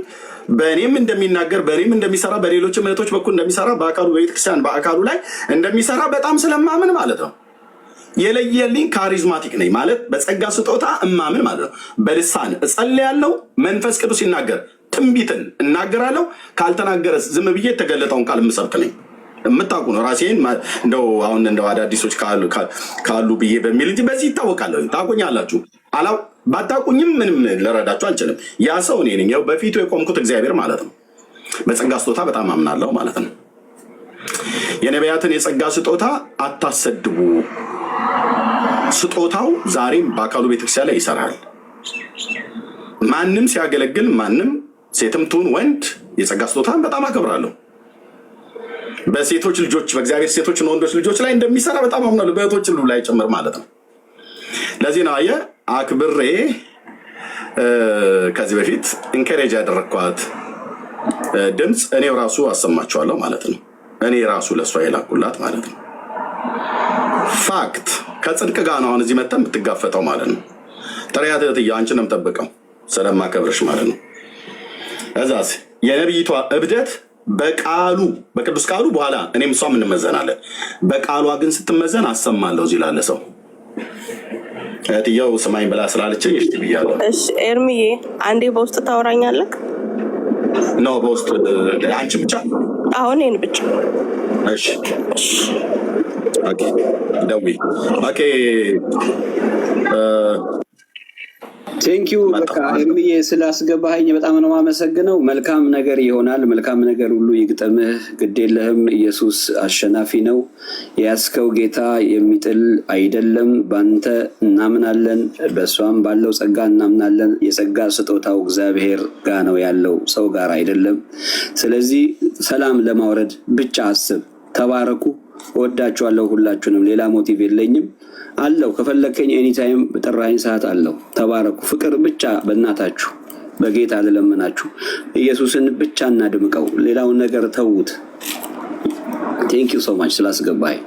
በእኔም እንደሚናገር በእኔም እንደሚሰራ በሌሎች እምነቶች በኩል እንደሚሰራ በአካሉ በቤተክርስቲያን በአካሉ ላይ እንደሚሰራ በጣም ስለማምን ማለት ነው። የለየልኝ ካሪዝማቲክ ነኝ ማለት በጸጋ ስጦታ እማምን ማለት ነው። በልሳን እጸልያለሁ፣ መንፈስ ቅዱስ ይናገር ትንቢትን እናገራለሁ። ካልተናገረ ዝም ብዬ የተገለጠውን ቃል የምሰብክ ነኝ። የምታውቁ ነው ራሴን እንደው አሁን እንደው አዳዲሶች ካሉ ብዬ በሚል እንጂ በዚህ ይታወቃለሁ። ታውቁኛላችሁ። ባታውቁኝም ምንም ልረዳችሁ አልችልም። ያ ሰው እኔ ነኝ። ያው በፊቱ የቆምኩት እግዚአብሔር ማለት ነው። በጸጋ ስጦታ በጣም አምናለሁ ማለት ነው። የነቢያትን የጸጋ ስጦታ አታሰድቡ። ስጦታው ዛሬም በአካሉ ቤተክርስቲያን ላይ ይሰራል። ማንም ሲያገለግል ማንም ሴትም ትሁን ወንድ የጸጋ ስጦታን በጣም አከብራለሁ። በሴቶች ልጆች በእግዚአብሔር ሴቶችና ወንዶች ልጆች ላይ እንደሚሰራ በጣም አምናለሁ። በእህቶች ሁሉ ላይ ጭምር ማለት ነው። ለዚህ ነው አክብሬ ከዚህ በፊት ኢንከሬጅ ያደረግኳት ድምፅ እኔው ራሱ አሰማችኋለሁ ማለት ነው። እኔ ራሱ ለእሷ የላኩላት ማለት ነው። ፋክት ከጽድቅ ጋር ነው አሁን እዚህ መጣ የምትጋፈጠው ማለት ነው። ጥሪያት እህትዬ አንቺን ነው የምጠብቀው ስለማከብርሽ ማለት ነው። እዛስ የነቢይቷ እብደት በቃሉ በቅዱስ ቃሉ በኋላ እኔም እሷም እንመዘናለን። በቃሏ ግን ስትመዘን አሰማለሁ እዚህ ላለ ሰው እህትዬው ስማኝ ብላ ስላለችኝ እሺ ብያለሁ። እሺ ኤርሚዬ አንዴ በውስጥ ታወራኛለህ? ነው በውስጥ አንቺ ብቻ? አሁን እኔን ብቻ። እሺ ኦኬ ደውይ። ኦኬ ቴንኪዩ በቃ ኤርሚዬ ስላስገባኸኝ በጣም ነው የማመሰግነው። መልካም ነገር ይሆናል። መልካም ነገር ሁሉ ይግጠምህ። ግድ የለህም። ኢየሱስ አሸናፊ ነው። የያዝከው ጌታ የሚጥል አይደለም። በአንተ እናምናለን፣ በእሷም ባለው ጸጋ እናምናለን። የጸጋ ስጦታው እግዚአብሔር ጋር ነው ያለው፣ ሰው ጋር አይደለም። ስለዚህ ሰላም ለማውረድ ብቻ አስብ። ተባረኩ። ወዳችኋለሁ ሁላችሁንም። ሌላ ሞቲቭ የለኝም አለው። ከፈለከኝ ኤኒታይም በጠራኝ ሰዓት አለው። ተባረኩ። ፍቅር ብቻ በእናታችሁ በጌታ ልለምናችሁ። ኢየሱስን ብቻ እናድምቀው፣ ሌላውን ነገር ተዉት። ቴንክ ዩ ሶ ማች ስላስገባኝ።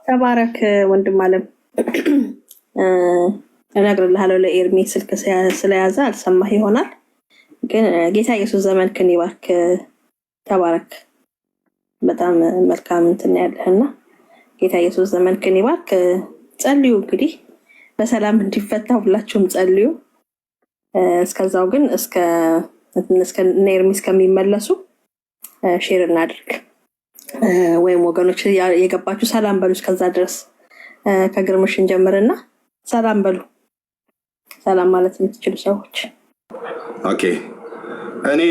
ተባረክ ወንድም አለም። እነግርልሃለሁ ለኤርሚ ስልክ ስለያዘ አልሰማህ ይሆናል፣ ግን ጌታ ኢየሱስ ዘመንክን ይባርክ። ተባረክ። በጣም መልካም እንትን ያለህና ጌታ ኢየሱስ ዘመንክን ይባርክ። ጸልዩ እንግዲህ በሰላም እንዲፈታ ሁላችሁም ጸልዩ። እስከዛው ግን እስከ ኤርሚ እስከሚመለሱ ሼር እናድርግ። ወይም ወገኖች የገባችሁ ሰላም በሉ። እስከዛ ድረስ ከግርምሽን ጀምርና ሰላም በሉ። ሰላም ማለት የምትችሉ ሰዎች ኦኬ። እኔ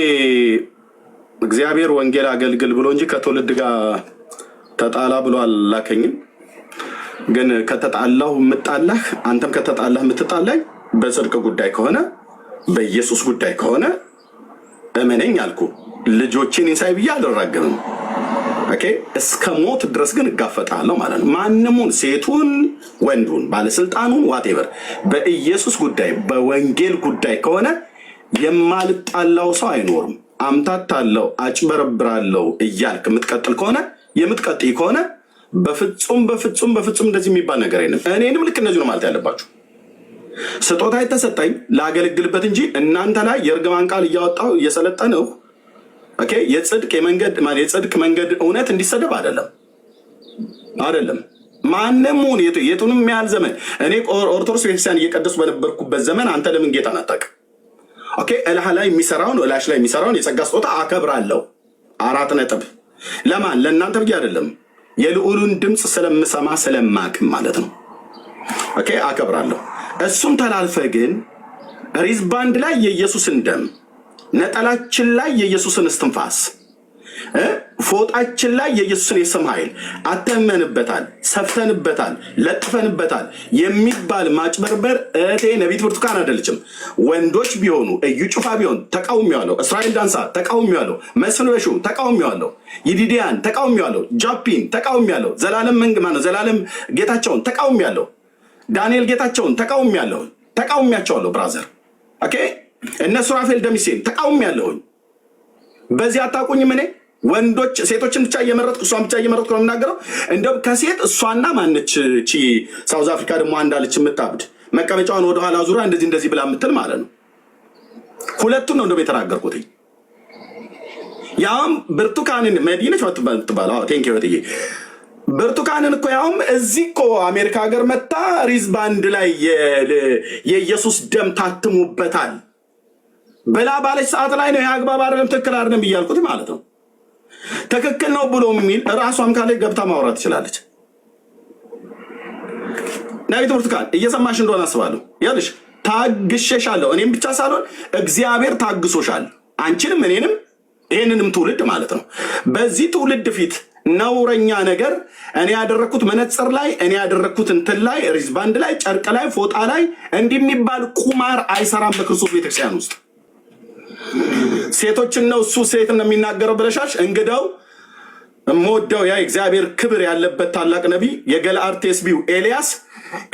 እግዚአብሔር ወንጌል አገልግል ብሎ እንጂ ከትውልድ ጋር ተጣላ ብሎ አላከኝም። ግን ከተጣላሁ የምጣላህ አንተም ከተጣላህ የምትጣላኝ በጽድቅ ጉዳይ ከሆነ በኢየሱስ ጉዳይ ከሆነ እመነኝ አልኩ። ልጆችን ኢንሳይ ብዬ አልራገምም። ኦኬ እስከ ሞት ድረስ ግን እጋፈጣለሁ ማለት ነው። ማንሙን ሴቱን፣ ወንዱን፣ ባለስልጣኑን ዋቴቨር በኢየሱስ ጉዳይ በወንጌል ጉዳይ ከሆነ የማልጣላው ሰው አይኖርም። አምታታለሁ፣ አጭበረብራለሁ እያልክ የምትቀጥል ከሆነ የምትቀጥይ ከሆነ በፍጹም በፍጹም በፍጹም እንደዚህ የሚባል ነገር የለም። እኔንም ልክ እነዚህ ነው ማለት ያለባችሁ። ስጦታ የተሰጠኝ ላገለግልበት እንጂ እናንተ ላይ የእርግማን ቃል እያወጣው እየሰለጠነው ኦኬ የጽድቅ መንገድ እውነት እንዲሰደብ አይደለም። ማንሙን የቱንም ያህል ዘመን እኔ ኦርቶዶክስ ቤተክርስቲያን እየቀደሱ በነበርኩበት ዘመን አንተ ለምን ጌታን አታውቅ? ኦኬ እላህ ላይ የሚሰራውን የጸጋ ስጦታ አከብራለሁ። 4 ነጥብ። ለማን? ለእናንተ ብዬ አይደለም። የልዑሉን ድምፅ ስለምሰማ ስለማቅም ማለት ነው። ኦኬ አከብራለሁ። እሱም ተላልፈ ግን ሪዝባንድ ላይ የኢየሱስን ደም፣ ነጠላችን ላይ የኢየሱስን እስትንፋስ፣ ፎጣችን ላይ የኢየሱስን የስም ኃይል አተመንበታል፣ ሰፍተንበታል፣ ለጥፈንበታል የሚባል ማጭበርበር እህቴ ነቢት ብርቱካን አይደለችም። ወንዶች ቢሆኑ እዩ ጩፋ ቢሆን ተቃውሜዋለሁ። እስራኤል ዳንሳ ተቃውሜዋለሁ። መስፍን በሹ ተቃውሜዋለሁ። ይዲዲያን ተቃውሜዋለሁ። ጃፒን ተቃውሜዋለሁ። ዘላለም ጌታቸውን ተቃውሜዋለሁ። ዳንኤል ጌታቸውን ተቃውሜያቸዋለሁ። ብራዘር ኦኬ እነሱ ራፌል ደሚሴን ተቃውሜያለሁኝ። በዚህ አታውቁኝም። እኔ ወንዶች ሴቶችን ብቻ እየመረጥኩ እሷን ብቻ እየመረጥኩ ነው የምናገረው። እንደውም ከሴት እሷና ማነች ቺ ሳውዝ አፍሪካ ደግሞ አንዳለች የምታብድ መቀመጫዋን ወደኋላ ዙራ እንደዚህ ብላ የምትል ማለት ነው። ሁለቱን ነው እንደውም የተናገርኩት። ያም ብርቱካንን መዲነች ምትባለው ቴንኪ ወጥዬ ብርቱካንን እኮ ያውም እዚህ እኮ አሜሪካ ሀገር መታ ሪዝባንድ ላይ የኢየሱስ ደም ታትሙበታል ብላ ባለች ሰዓት ላይ ነው የአግባብ አይደለም ትክክል አይደለም እያልኩት ማለት ነው። ትክክል ነው ብሎ የሚል ራሷም ካለ ገብታ ማውራት ትችላለች። ነቢት ብርቱካን እየሰማሽ እንደሆነ አስባለሁ። ያልሽ ታግሼሻለሁ። እኔም ብቻ ሳልሆን እግዚአብሔር ታግሶሻል። አንቺንም እኔንም ይህንንም ትውልድ ማለት ነው። በዚህ ትውልድ ፊት ነውረኛ ነገር እኔ ያደረግኩት መነጽር ላይ እኔ ያደረግኩት እንትን ላይ ሪዝባንድ ላይ ጨርቅ ላይ ፎጣ ላይ እንዲህ የሚባል ቁማር አይሰራም በክርስቶስ ቤተክርስቲያን ውስጥ። ሴቶችን ነው እሱ ሴት ነው የሚናገረው ብለሻሽ። እንግዳው ሞደው ያ እግዚአብሔር ክብር ያለበት ታላቅ ነቢይ የገለዓድ ቴስቢው ኤልያስ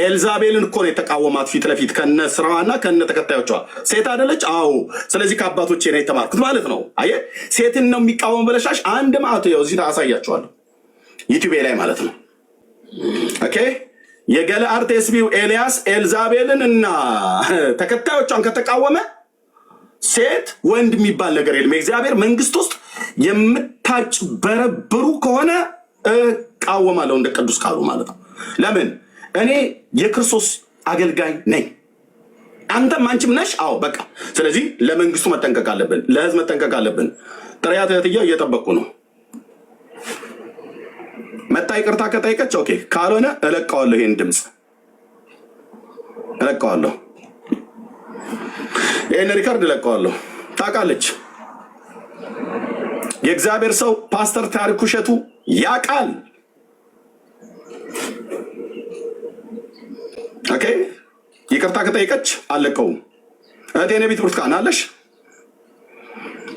ኤልዛቤልን እኮ ነው የተቃወማት ፊት ለፊት ከነ ስራዋና ከነ ተከታዮቿ። ሴት አይደለች? አዎ። ስለዚህ ከአባቶቼ ነው የተማርኩት ማለት ነው። አየህ ሴትን ነው የሚቃወም ብለሻሽ። አንድ ማዕቱ ያው እዚህ ታሳያቸዋለሁ ዩቲዩብ ላይ ማለት ነው። ኦኬ የገለዓድ ቴስቢው ኤልያስ ኤልዛቤልን እና ተከታዮቿን ከተቃወመ ሴት ወንድ የሚባል ነገር የለም። የእግዚአብሔር መንግስት ውስጥ የምታጭበረብሩ ከሆነ እቃወማለሁ እንደ ቅዱስ ቃሉ ማለት ነው። ለምን? እኔ የክርስቶስ አገልጋይ ነኝ። አንተም አንቺም ነሽ። አዎ በቃ ስለዚህ ለመንግስቱ መጠንቀቅ አለብን፣ ለህዝብ መጠንቀቅ አለብን። ጥሪያት እህትዬ እየጠበቁ ነው። መጣ ይቅርታ ከጠይቀች ኦኬ፣ ካልሆነ እለቀዋለሁ። ይሄን ድምፅ እለቀዋለሁ። ይህን ሪካርድ እለቀዋለሁ። ታውቃለች። የእግዚአብሔር ሰው ፓስተር ታሪኩ እሸቱ ያውቃል። ኦኬ ይቅርታ ከጠይቀች አለቀውም። እህቴ ነቢት ብርቱካን አለሽ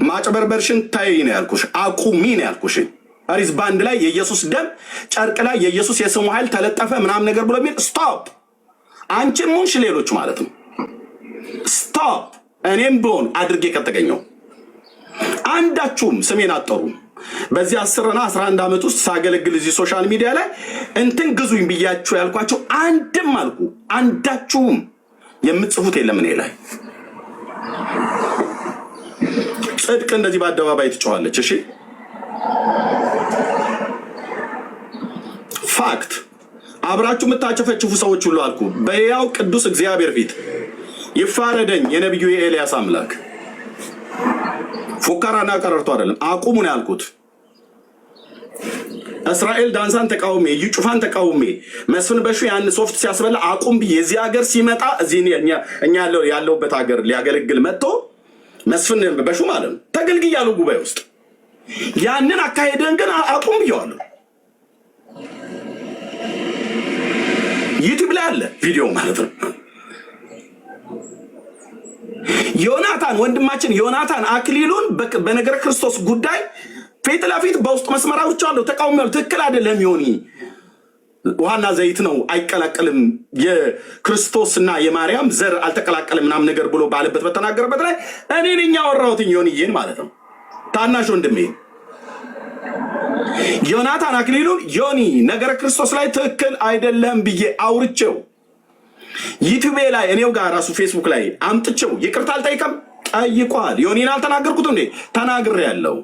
ማጭበርበርሽን ታይ ነው ያልኩሽ፣ አቁሚ ነው ያልኩሽ። ሪዝባንድ ላይ የኢየሱስ ደም፣ ጨርቅ ላይ የኢየሱስ የስሙ ኃይል ተለጠፈ ምናምን ነገር ብሎ የሚል ስቶፕ። አንቺም ሆንሽ ሌሎች ማለት ነው ስቶፕ። እኔም ብሆን አድርጌ ከተገኘው አንዳችሁም ስሜን አጠሩም። በዚህ 10 እና 11 ዓመት ውስጥ ሳገለግል እዚህ ሶሻል ሚዲያ ላይ እንትን ግዙኝ ብያችሁ ያልኳቸው አንድም አልኩ አንዳችሁም የምትጽፉት የለም። እኔ ላይ ጽድቅ እንደዚህ በአደባባይ ትጮኻለች። እሺ ፋክት አብራችሁ የምታጨፈጭፉ ሰዎች ሁሉ አልኩ በሕያው ቅዱስ እግዚአብሔር ፊት ይፋረደኝ የነቢዩ የኤልያስ አምላክ። ፉከራና ቀረርቶ አይደለም፣ አቁሙ ነው ያልኩት። እስራኤል ዳንሳን ተቃውሜ እዩ ጩፋን ተቃውሜ መስፍን በሹ ያን ሶፍት ሲያስበላ አቁም ብዬ እዚህ ሀገር ሲመጣ እዚህ እኛ ያለውበት ሀገር ሊያገለግል መጥቶ መስፍን በሹ ማለት ነው ተገልግያለሁ ጉባኤ ውስጥ ያንን አካሄደን ግን አቁም ብየዋለሁ። ዩቲዩብ ላይ አለ ቪዲዮ ማለት ነው። ዮናታን ወንድማችን ዮናታን አክሊሉን በነገረ ክርስቶስ ጉዳይ ፊት ለፊት በውስጥ መስመራዎች አለው ተቃውሟል። ትክክል አይደለም። ዮኒ ውሃና ዘይት ነው አይቀላቀልም፣ የክርስቶስና የማርያም ዘር አልተቀላቀልም ምናምን ነገር ብሎ ባለበት በተናገረበት ላይ እኔ ነኝ ያወራሁት ዮኒዬን ማለት ነው። ታናሽ ወንድሜ ዮናታን አክሊሉን ዮኒ ነገረ ክርስቶስ ላይ ትክክል አይደለም ብዬ አውርቼው ዩቲዩብ ላይ እኔው ጋር ራሱ ፌስቡክ ላይ አምጥቼው ይቅርታ አልጠይቀም ጠይቋል። ዮኒን አልተናገርኩትም እንዴ? ተናግሬያለሁ።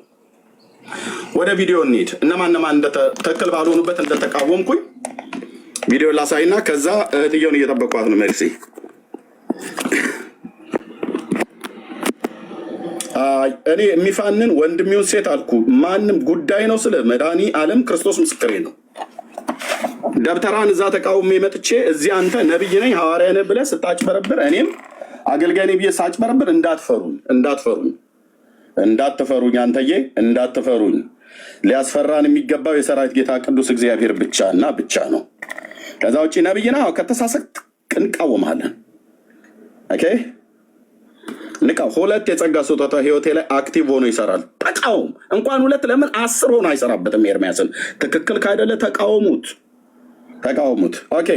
ወደ ቪዲዮ እንሂድ። እነማን ትክክል ባልሆኑበት እንደተቃወምኩኝ ቪዲዮ ላሳይና ከዛ እህትየውን እየጠበቋት ነው። ሜርሲ እኔ የሚፋንን ወንድሚውን ሴት አልኩ ማንም ጉዳይ ነው ስለ መድኃኒ ዓለም ክርስቶስ ምስክሬ ነው። ደብተራን እዛ ተቃውሜ መጥቼ እዚህ አንተ ነብይ ነኝ ሐዋርያ ነህ ብለህ ስታጭበረብር እኔም አገልጋይ ነኝ ብዬ ሳጭበረብር እንዳትፈሩኝ አንተዬ እንዳትፈሩኝ። ሊያስፈራን የሚገባው የሰራዊት ጌታ ቅዱስ እግዚአብሔር ብቻና ብቻ ነው። ከዛ ውጭ ነብይ ነህ ከተሳሳትክ እንቃወምሃለን። ኦኬ ንቃ። ሁለት የጸጋ ስጦታ ህይወቴ ላይ አክቲቭ ሆኖ ይሰራል። ተቃውም። እንኳን ሁለት ለምን 10 ሆኖ አይሰራበትም? ኤርሚያስን ትክክል ካይደለ ተቃውሙት። ኦኬ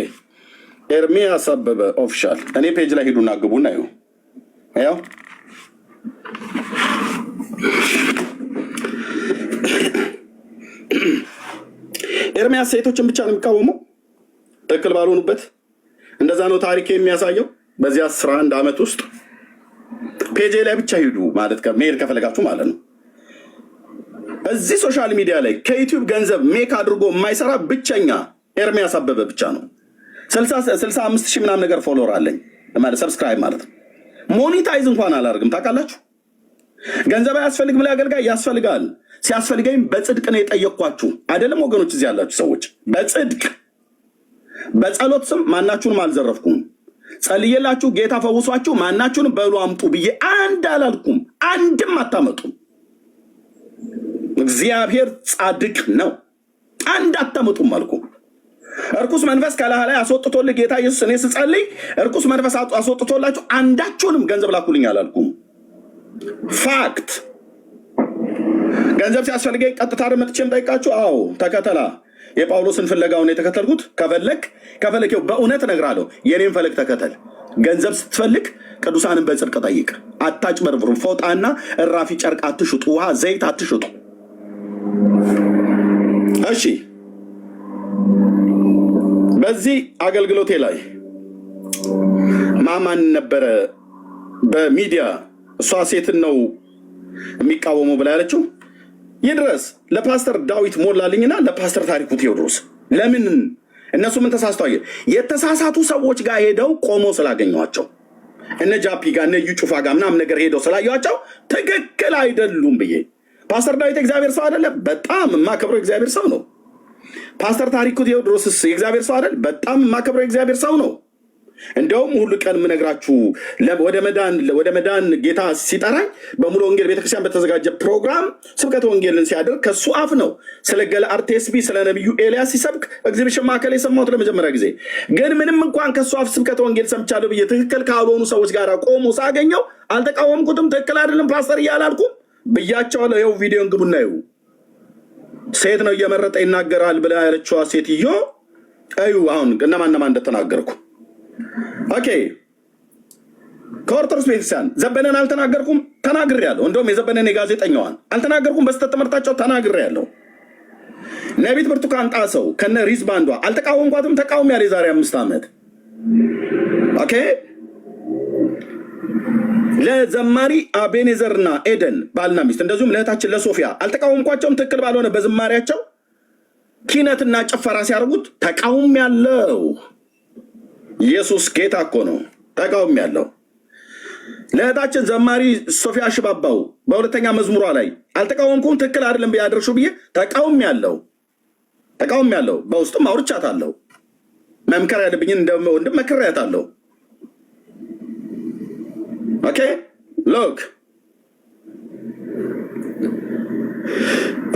ኤርሚያስ አበበ ኦፊሻል እኔ ፔጅ ላይ ሂዱና ግቡና ያው ኤርሚያስ ሴቶችን ብቻ ነው የሚቃወመው ትክክል ባልሆኑበት። እንደዛ ነው ታሪክ የሚያሳየው። በዚህ 11 ዓመት ውስጥ ፔጅ ላይ ብቻ ሂዱ ማለት መሄድ ከፈለጋችሁ ማለት ነው። እዚህ ሶሻል ሚዲያ ላይ ከዩቲዩብ ገንዘብ ሜክ አድርጎ የማይሰራ ብቸኛ ኤርሚያስ አበበ ብቻ ነው። 65 ሺህ ምናምን ነገር ፎሎወር አለኝ ማለት ሰብስክራይብ ማለት ነው። ሞኒታይዝ እንኳን አላደርግም። ታውቃላችሁ ገንዘብ አያስፈልግም ለአገልጋይ ያስፈልጋል። ሲያስፈልገኝ በጽድቅ ነው የጠየቅኳችሁ አይደለም ወገኖች? እዚህ ያላችሁ ሰዎች በጽድቅ በጸሎት ስም ማናችሁንም አልዘረፍኩም። ጸልየላችሁ ጌታ ፈውሷችሁ ማናችሁንም በሉ አምጡ ብዬ አንድ አላልኩም። አንድም አታመጡም። እግዚአብሔር ጻድቅ ነው። አንድ አታመጡም አልኩ። እርኩስ መንፈስ ከላህ ላይ አስወጥቶልህ ጌታ ኢየሱስ እኔ ስጸልይ እርኩስ መንፈስ አስወጥቶላችሁ አንዳችሁንም ገንዘብ ላኩልኝ አላልኩም። ፋክት ገንዘብ ሲያስፈልገኝ ቀጥታ መጥቼም ጠይቃችሁ አዎ ተከተላ የጳውሎስን ፍለጋውን የተከተልኩት ከፈለከው በእውነት እነግራለሁ። የኔን ፈለግ ተከተል። ገንዘብ ስትፈልግ ቅዱሳንን በጽድቅ ጠይቅ። አታጭበርብሩ። ፎጣና እራፊ ጨርቅ አትሽጡ። ውሃ ዘይት አትሽጡ። እሺ በዚህ አገልግሎቴ ላይ ማማን ነበረ በሚዲያ እሷ ሴትን ነው የሚቃወመው ብላ ያለችው ይድረስ ለፓስተር ዳዊት ሞላልኝና ለፓስተር ታሪኩ ቴዎድሮስ። ለምን እነሱ ምን ተሳስተዋል? የተሳሳቱ ሰዎች ጋር ሄደው ቆሞ ስላገኘዋቸው እነ ጃፒ ጋር እነ እዩ ጩፋ ጋር ምናምን ነገር ሄደው ስላየዋቸው ትክክል አይደሉም ብዬ። ፓስተር ዳዊት እግዚአብሔር ሰው አይደለም? በጣም የማከብረው እግዚአብሔር ሰው ነው። ፓስተር ታሪኩ ቴዎድሮስስ የእግዚአብሔር ሰው አይደል? በጣም የማከብረው እግዚአብሔር ሰው ነው። እንደውም ሁሉ ቀን የምነግራችሁ ወደ መዳን ጌታ ሲጠራኝ በሙሉ ወንጌል ቤተክርስቲያን በተዘጋጀ ፕሮግራም ስብከተ ወንጌልን ሲያደርግ ከሱ አፍ ነው ስለ ገለዓድ ቴስቢ ስለ ነቢዩ ኤልያስ ሲሰብክ ኤግዚቢሽን ማዕከል የሰማሁት ለመጀመሪያ ጊዜ። ግን ምንም እንኳን ከሱ አፍ ስብከተ ወንጌል ሰምቻለሁ ብዬ ትክክል ካልሆኑ ሰዎች ጋር ቆሞ ሳገኘው አልተቃወምኩትም። ትክክል አይደለም ፓስተር እያላልኩም ብያቸዋለሁ። ይኸው ቪዲዮን ግቡና ይሁ ሴት ነው እየመረጠ ይናገራል ብላ ያለችዋ ሴትዮ እዩ። አሁን እነማን እንደተናገርኩ ኦኬ። ከኦርቶዶክስ ቤተክርስቲያን ዘበነን አልተናገርኩም፣ ተናግሬያለሁ። እንደውም የዘበነን የጋዜጠኛዋን አልተናገርኩም፣ በስተት ትምህርታቸው ተናግሬያለሁ። ነቢት ብርቱካን ጣሰው ከነ ሪዝ ባንዷ አልተቃወምኳትም፣ ተቃውሜያለሁ የዛሬ 5 ዓመት። ኦኬ ለዘማሪ አቤኔዘርና ኤደን ባልና ሚስት እንደዚሁም ለእህታችን ለሶፊያ አልተቃወምኳቸውም። ትክክል ባልሆነ በዝማሪያቸው ኪነትና ጭፈራ ሲያደርጉት ተቃውሜያለሁ። ኢየሱስ ጌታ እኮ ነው። ተቃውሜያለሁ። ለእህታችን ዘማሪ ሶፊያ ሽባባው በሁለተኛ መዝሙሯ ላይ አልተቃወምኩም፣ ትክክል አይደለም ቢያደርሹ ብዬ ተቃውሜያለሁ። ተቃውም ያለው በውስጥም አውርቻታለሁ። መምከር ያለብኝን እንደ ወንድም መክሬያታለሁ። ኦኬ ሎክ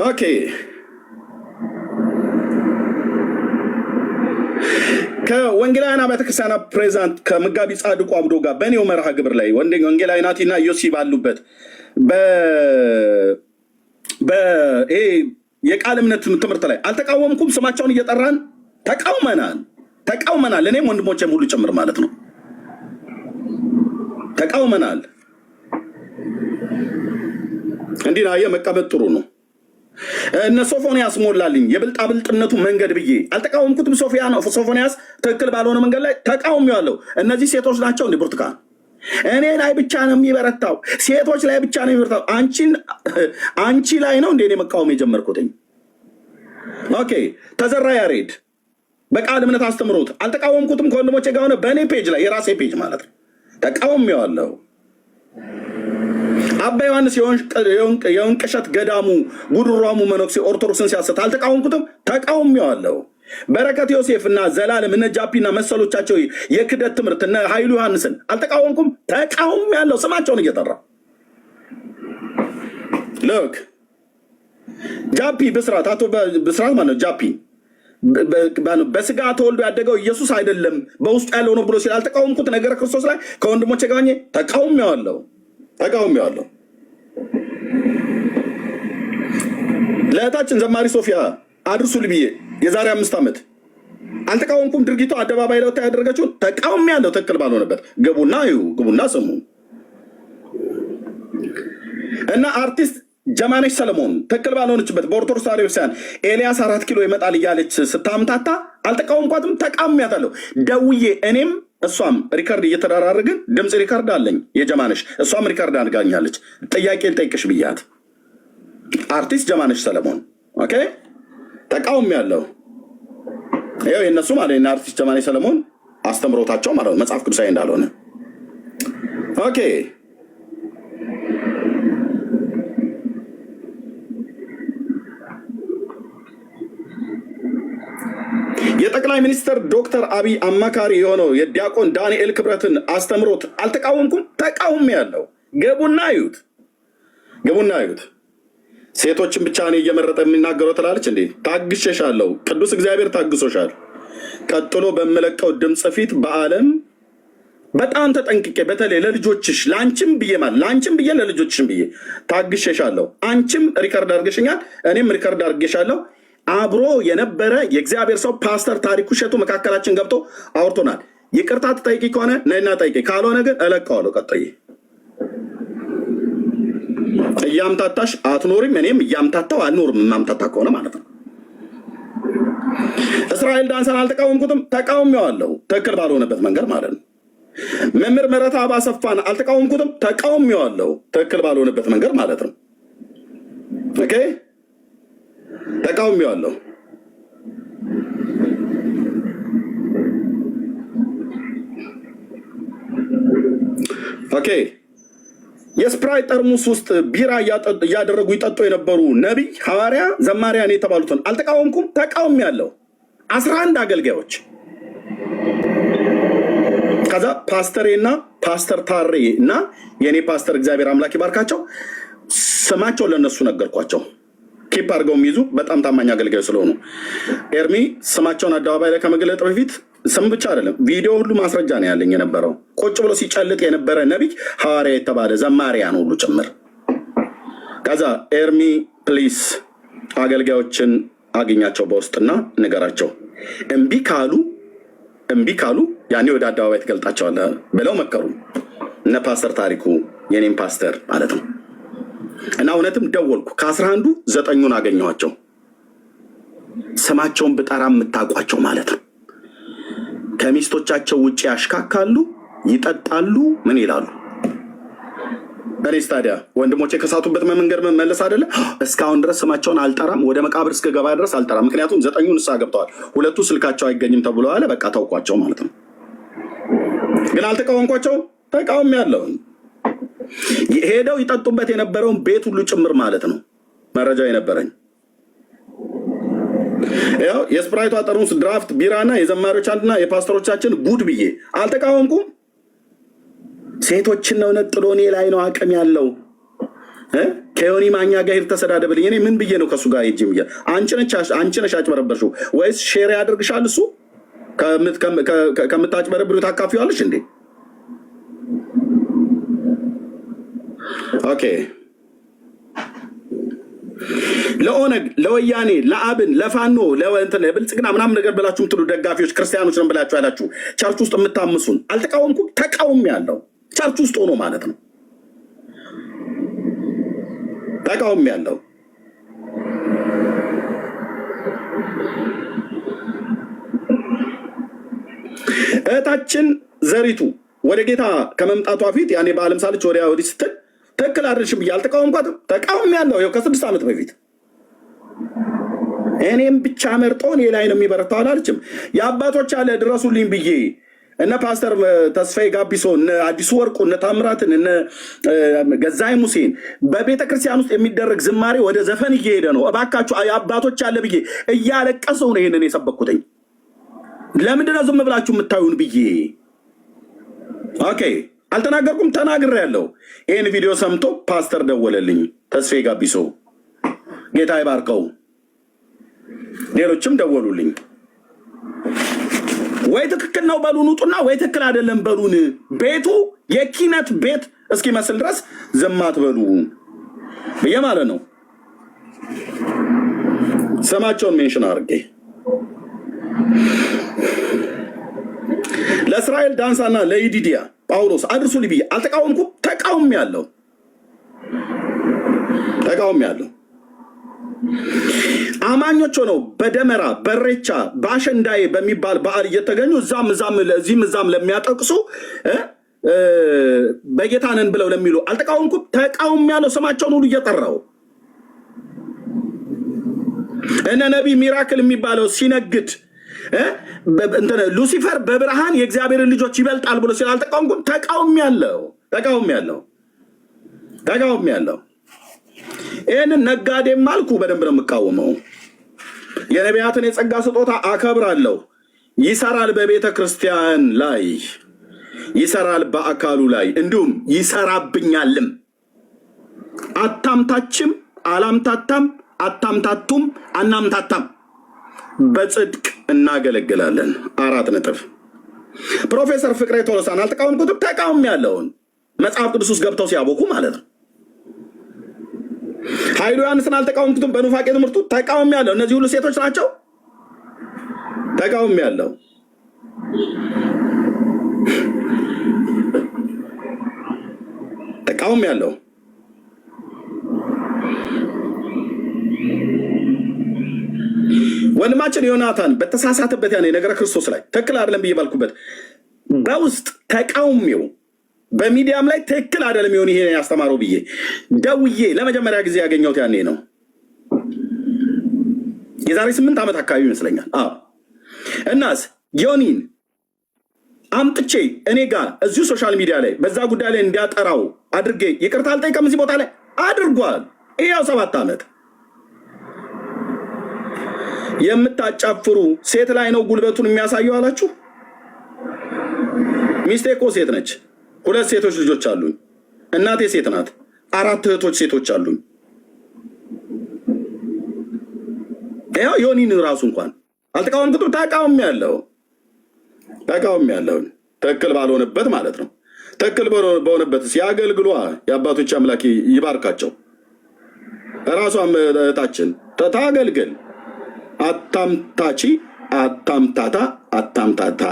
ኦኬ ከወንጌላውያን አብያተ ክርስቲያናት ፕሬዚዳንት ከመጋቢ ጻድቁ አብዶ ጋር በእኔው መርሃ ግብር ላይ ወንጌላዊ ናቲና ዮሲ ባሉበት የቃል እምነት ትምህርት ላይ አልተቃወምኩም። ስማቸውን እየጠራን ተቃውመናል። እኔም ወንድሞቼም ሁሉ ጭምር ማለት ነው ተቃውመናል። እንዲህ ነው መቀበጥ ጥሩ ነው። እነ ሶፎንያስ ሞላልኝ የብልጣብልጥነቱ መንገድ ብዬ አልተቃወምኩትም። ሶፎንያስ ትክክል ባልሆነ መንገድ ላይ ተቃውሜዋለሁ። እነዚህ ሴቶች ናቸው እንደ ብርቱካን እኔ ላይ ብቻ ነው የሚበረታው፣ ሴቶች ላይ ብቻ ነው የሚበረታው። አንቺ ላይ ነው እንደ እኔ መቃወም የጀመርኩትኝ። ኦኬ ተዘራ ያሬድ በቃል እምነት አስተምሮት አልተቃወምኩትም። ከወንድሞቼ ጋር ሆነ በእኔ ፔጅ ላይ የራሴ ፔጅ ማለት ነው ተቃውሜዋለሁ። አባ ዮሐንስ የወንቅሸት ገዳሙ ጉድሯሙ መነኩሴ ኦርቶዶክስን ሲያሰት አልተቃወምኩትም፣ ተቃውሜዋለሁ። በረከት ዮሴፍ እና ዘላለም እነ ጃፒና መሰሎቻቸው የክደት ትምህርት እነ ኃይሉ ዮሐንስን አልተቃወምኩም፣ ተቃውሜያለሁ። ስማቸውን እየጠራ ልክ ጃፒ ብስራት አቶ ብስራት ማለት ነው። ጃፒ በስጋ ተወልዶ ያደገው ኢየሱስ አይደለም በውስጡ ያለው ነው ብሎ ሲል አልተቃወምኩት። ነገረ ክርስቶስ ላይ ከወንድሞቼ ጋር ተቃውሜዋለሁ። ለእህታችን ዘማሪ ሶፊያ አድርሱልኝ ብዬ የዛሬ 5 ዓመት አልተቃወምኩም። ድርጊቱ አደባባይ ላይ ያደረገችውን ተቃውሜያለሁ። ትክክል ባልሆነበት ግቡና ስሙ። እና አርቲስት ጀማነሽ ሰለሞን ትክክል ባልሆነችበት በኦርቶዶክስ ተዋሕዶ ቤተክርስቲያን ኤልያስ 4 ኪሎ ይመጣል እያለች ስታምታታ አልተቃወምኳትም፣ ተቃውሜያታለሁ። ደውዬ እኔም እሷም ሪከርድ እየተደራረግን ድምፅ ሪከርድ አለኝ የጀማነሽ፣ እሷም ሪከርድ አድርጋኛለች። ጥያቄ ልጠይቅሽ ብያት አርቲስት ጀማነሽ ሰለሞን ኦኬ ተቃውሜያለሁ። ይኸው የእነሱ ማለት አርቲስት ጀማነሽ ሰለሞን አስተምሮታቸው ማለት መጽሐፍ ቅዱሳዊ እንዳልሆነ ኦኬ የጠቅላይ ሚኒስትር ዶክተር አብይ አማካሪ የሆነው የዲያቆን ዳንኤል ክብረትን አስተምሮት አልተቃወምኩም፣ ተቃውሜያለሁ። ገቡና እዩት። ሴቶችን ብቻ እኔ እየመረጠ የሚናገረው ትላለች እንዴ? ታግሼሻለሁ። ቅዱስ እግዚአብሔር ታግሶሻል። ቀጥሎ በምለቀው ድምፅ ፊት በዓለም በጣም ተጠንቅቄ በተለይ ለልጆችሽ ለአንቺም ብዬ ለልጆችሽም ብዬ ታግሼሻለሁ። አንቺም ሪከርድ አድርገሽኛል፣ እኔም ሪከርድ አድርጌሻለሁ። አብሮ የነበረ የእግዚአብሔር ሰው ፓስተር ታሪኩ ሸቱ መካከላችን ገብቶ አውርቶናል። ይቅርታ ትጠይቂ ከሆነ ነይና ጠይቂ፣ ካልሆነ ግን እለቀዋለሁ። ቀጥይ እያምታታሽ አትኖሪም፣ እኔም እያምታታው አልኖርም። የማምታታ ከሆነ ማለት ነው። እስራኤል ዳንሳን አልተቃወምኩትም፣ ተቃውሜዋለሁ። ትክክል ባልሆነበት መንገድ ማለት ነው። መምህር ምህረተአብ አሰፋን አልተቃወምኩትም፣ ተቃውሜዋለሁ። ትክክል ባልሆነበት መንገድ ማለት ነው። ኦኬ ተቃውሜዋለሁ። ኦኬ የስፕራይት ጠርሙስ ውስጥ ቢራ እያደረጉ ይጠጡ የነበሩ ነቢይ፣ ሐዋርያ፣ ዘማሪያን የተባሉትን አልተቃወምኩም፣ ተቃውሜያለሁ። 11 አገልጋዮች ከዛ ፓስተሬና ፓስተር ታሬ እና የኔ ፓስተር እግዚአብሔር አምላክ ይባርካቸው ስማቸው ለነሱ ነገርኳቸው። ኪፕ አድርገው የሚይዙ በጣም ታማኝ አገልጋዮች ስለሆኑ ኤርሚ ስማቸውን አደባባይ ላይ ከመግለጥ በፊት ስም ብቻ አይደለም ቪዲዮ ሁሉ ማስረጃ ነው ያለኝ የነበረው። ቁጭ ብሎ ሲጨልጥ የነበረ ነቢይ፣ ሐዋርያ የተባለ ዘማሪያን ሁሉ ጭምር። ከዛ ኤርሚ ፕሊስ አገልጋዮችን አግኛቸው በውስጥና ንገራቸው፣ እምቢ ካሉ ያኔ ወደ አደባባይ ትገልጣቸዋለህ ብለው መከሩ። እነ ፓስተር ታሪኩ የኔም ፓስተር ማለት ነው። እና እውነትም ደወልኩ። ከ11 9ኙን አገኘኋቸው። ስማቸውን ብጠራ የምታውቋቸው ማለት ነው። ከሚስቶቻቸው ውጭ ያሽካካሉ፣ ይጠጣሉ፣ ምን ይላሉ። እኔስ ታዲያ ወንድሞቼ ከሳቱበት መንገድ መመለስ አይደለ? እስካሁን ድረስ ስማቸውን አልጠራም። ወደ መቃብር እስከ ገባ ድረስ አልጠራም። ምክንያቱም 9ኙ ንስሐ ገብተዋል፣ 2ቱ ስልካቸው አይገኝም ተብሎ አለ። በቃ ታውቋቸው ማለት ነው። ግን አልተቃወምኳቸው፣ ተቃውሜያለሁ። ሄደው ይጠጡበት የነበረውን ቤት ሁሉ ጭምር ማለት ነው መረጃ የነበረኝ። ያው የስፕራይቷ ጠርሙስ ድራፍት ቢራና የዘማሪዎች አንድና የፓስተሮቻችን ጉድ ብዬ አልተቃወምኩም። ሴቶችን ነው ነጥሎ እኔ ላይ ነው አቅም ያለው ከዮኒ ማኛ ጋር ሄድ ተሰዳደብልኝ። እኔ ምን ብዬ ነው ከሱ ጋር ሄጅ ብዬ? አንቺ ነሽ አጭበረበርሽው ወይስ ሼር ያደርግሻል? እሱ ከምታጭበረብሩ ታካፊዋለሽ እንዴ? ኦኬ ለኦነግ ለወያኔ ለአብን ለፋኖ ለወንተለ ብልጽግና ምናምን ነገር ብላችሁ ምትሉ ደጋፊዎች ክርስቲያኖች ነን ብላችሁ ያላችሁ ቸርች ውስጥ የምታምሱን አልተቃወምኩም። ተቃውም ያለው ቸርች ውስጥ ሆኖ ማለት ነው። ተቃውም ያለው እህታችን ዘሪቱ ወደ ጌታ ከመምጣቷ ፊት ያኔ በዓለም ሳለች ወዲያ ወዲህ ስትል ትክክል አይደለሽም ብዬ አልተቃወምኳትም። ተቃውም ያለው ይኸው ከ6 ዓመት በፊት እኔም ብቻ መርጦ እኔ ላይ ነው የሚበረታው አላለችም። የአባቶች አለ ድረሱልኝ ብዬ እነ ፓስተር ተስፋዬ ጋቢሶ እነ አዲሱ ወርቁ እነ ታምራትን እነ ገዛይ ሙሴን በቤተ ክርስቲያን ውስጥ የሚደረግ ዝማሬ ወደ ዘፈን እየሄደ ነው። እባካችሁ የአባቶች አለ ብዬ እያለቀሰው ነው ይሄንን የሰበኩትኝ። ለምንድነው ዝም ብላችሁ የምታዩን ብዬ ኦኬ አልተናገርኩም። ተናግሬ ያለው ይህን ቪዲዮ ሰምቶ ፓስተር ደወለልኝ ተስፋዬ ጋቢሶ ጌታ ይባርከው፣ ሌሎችም ደወሉልኝ። ወይ ትክክል ነው በሉን ውጡና፣ ወይ ትክክል አይደለም በሉን። ቤቱ የኪነት ቤት እስኪመስል ድረስ ዝም አትበሉ ብዬ ማለት ነው። ስማቸውን ሜንሽን አድርጌ ለእስራኤል ዳንሳና ለኢዲዲያ ጳውሎስ አድርሱልኝ ብዬ አልተቃወምኩም። ተቃውም ያለው አማኞች ሆነው በደመራ በሬቻ በአሸንዳዬ በሚባል በዓል እየተገኙ እዚህም ለሚያጠቅሱ በጌታነን ብለው ለሚሉ አልተቃወምኩም። ተቃውም ያለው ስማቸውን ሁሉ እየጠራው እነ ነቢይ ሚራክል የሚባለው ሲነግድ ሉሲፈር በብርሃን የእግዚአብሔርን ልጆች ይበልጣል ብሎ ሲል አልተቃወምኩም። ተቃውም ያለው ይህንን ነጋዴም አልኩ በደንብ ነው የምቃወመው። የነቢያትን የጸጋ ስጦታ አከብራለሁ። ይሰራል፣ በቤተ ክርስቲያን ላይ ይሰራል፣ በአካሉ ላይ እንዲሁም ይሰራብኛልም። አታምታችም፣ አላምታታም፣ አታምታቱም፣ አናምታታም፣ በጽድቅ እናገለግላለን። 4 ነጥብ። ፕሮፌሰር ፍቅሬ ቶሎሳን አልተቃወምኩትም። ተቃውም ያለውን መጽሐፍ ቅዱስ ውስጥ ገብተው ሲያቦኩ ማለት ነው። ኃይሉ ዮሐንስን አልተቃወምኩትም። በኑፋቄ ትምህርቱ ተቃውም ያለው እነዚህ ሁሉ ሴቶች ናቸው። ተቃውም ያለው ወንድማችን ዮናታን በተሳሳተበት ያኔ ነገረ ክርስቶስ ላይ ትክክል አይደለም ብዬ ባልኩበት በውስጥ ተቃውሜው በሚዲያም ላይ ትክክል አይደለም ይሆን ይሄ ያስተማረው ብዬ ደውዬ ለመጀመሪያ ጊዜ ያገኘሁት ያኔ ነው። የዛሬ 8 ዓመት አካባቢ ይመስለኛል። እናስ ዮኒን አምጥቼ እኔ ጋር እዚሁ ሶሻል ሚዲያ ላይ በዛ ጉዳይ ላይ እንዲያጠራው አድርጌ ይቅርታ አልጠይቀም። እዚህ ቦታ ላይ አድርጓል። ይሄው 7 ዓመት የምታጫፍሩ ሴት ላይ ነው ጉልበቱን የሚያሳየው አላችሁ። ሚስቴ እኮ ሴት ነች። 2 ሴቶች ልጆች አሉኝ። እናቴ ሴት ናት። 4 እህቶች ሴቶች አሉኝ። ያው ዮኒን ራሱ እንኳን አልተቃወምኩትም። ተቃውም ያለው ትክክል ባልሆነበት ማለት ነው። ትክክል በሆነበት ሲያገልግሏ የአባቶች አምላክ ይባርካቸው። ራሷም እህታችን ታገልግል። አታምታቺ፣ አታምታታ፣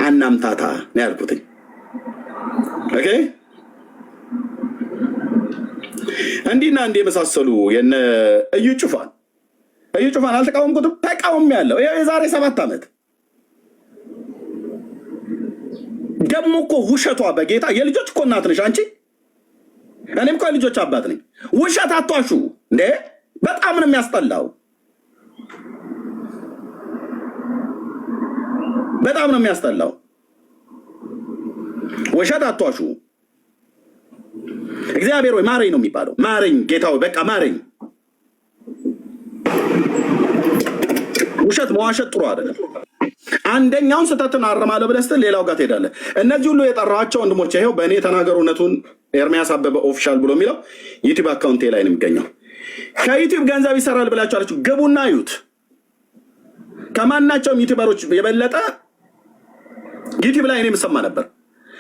አናምታታ ነው ያልኩትኝ። ኦኬ እንዲና እንዲ የመሳሰሉ የነ እዩ ጩፋን አልተቃወምኩትም። ተቃውም ያለው የዛሬ 7 ዓመት ደግሞ እኮ ውሸቷ በጌታ የልጆች እኮ እናት ነሽ አንቺ። እኔም እኮ የልጆች አባት ነኝ። ውሸት አቷሹ እንዴ! በጣም ነው የሚያስጠላው። ውሸት አቷሹ። እግዚአብሔር ወይ ማረኝ ነው የሚባለው። ማረኝ ጌታ ወይ በቃ ማረኝ። ውሸት መዋሸት ጥሩ አይደለም። አንደኛውን ስህተትን አርማለሁ ብለህ ስትል ሌላው ጋር ትሄዳለህ። እነዚህ ሁሉ የጠራኋቸው ወንድሞች ይኸው በእኔ ተናገሩ እውነቱን ኤርሚያስ አበበ ኦፊሻል ብሎ የሚለው ዩቲዩብ አካውንቴ ላይ ነው የሚገኘው። ከዩቲዩብ ገንዘብ ይሰራል ብላችሁ አለችሁ፣ ግቡና እዩት። ከማናቸውም ዩቲዩበሮች የበለጠ ዩቲዩብ ላይ እኔ የምሰማ ነበር።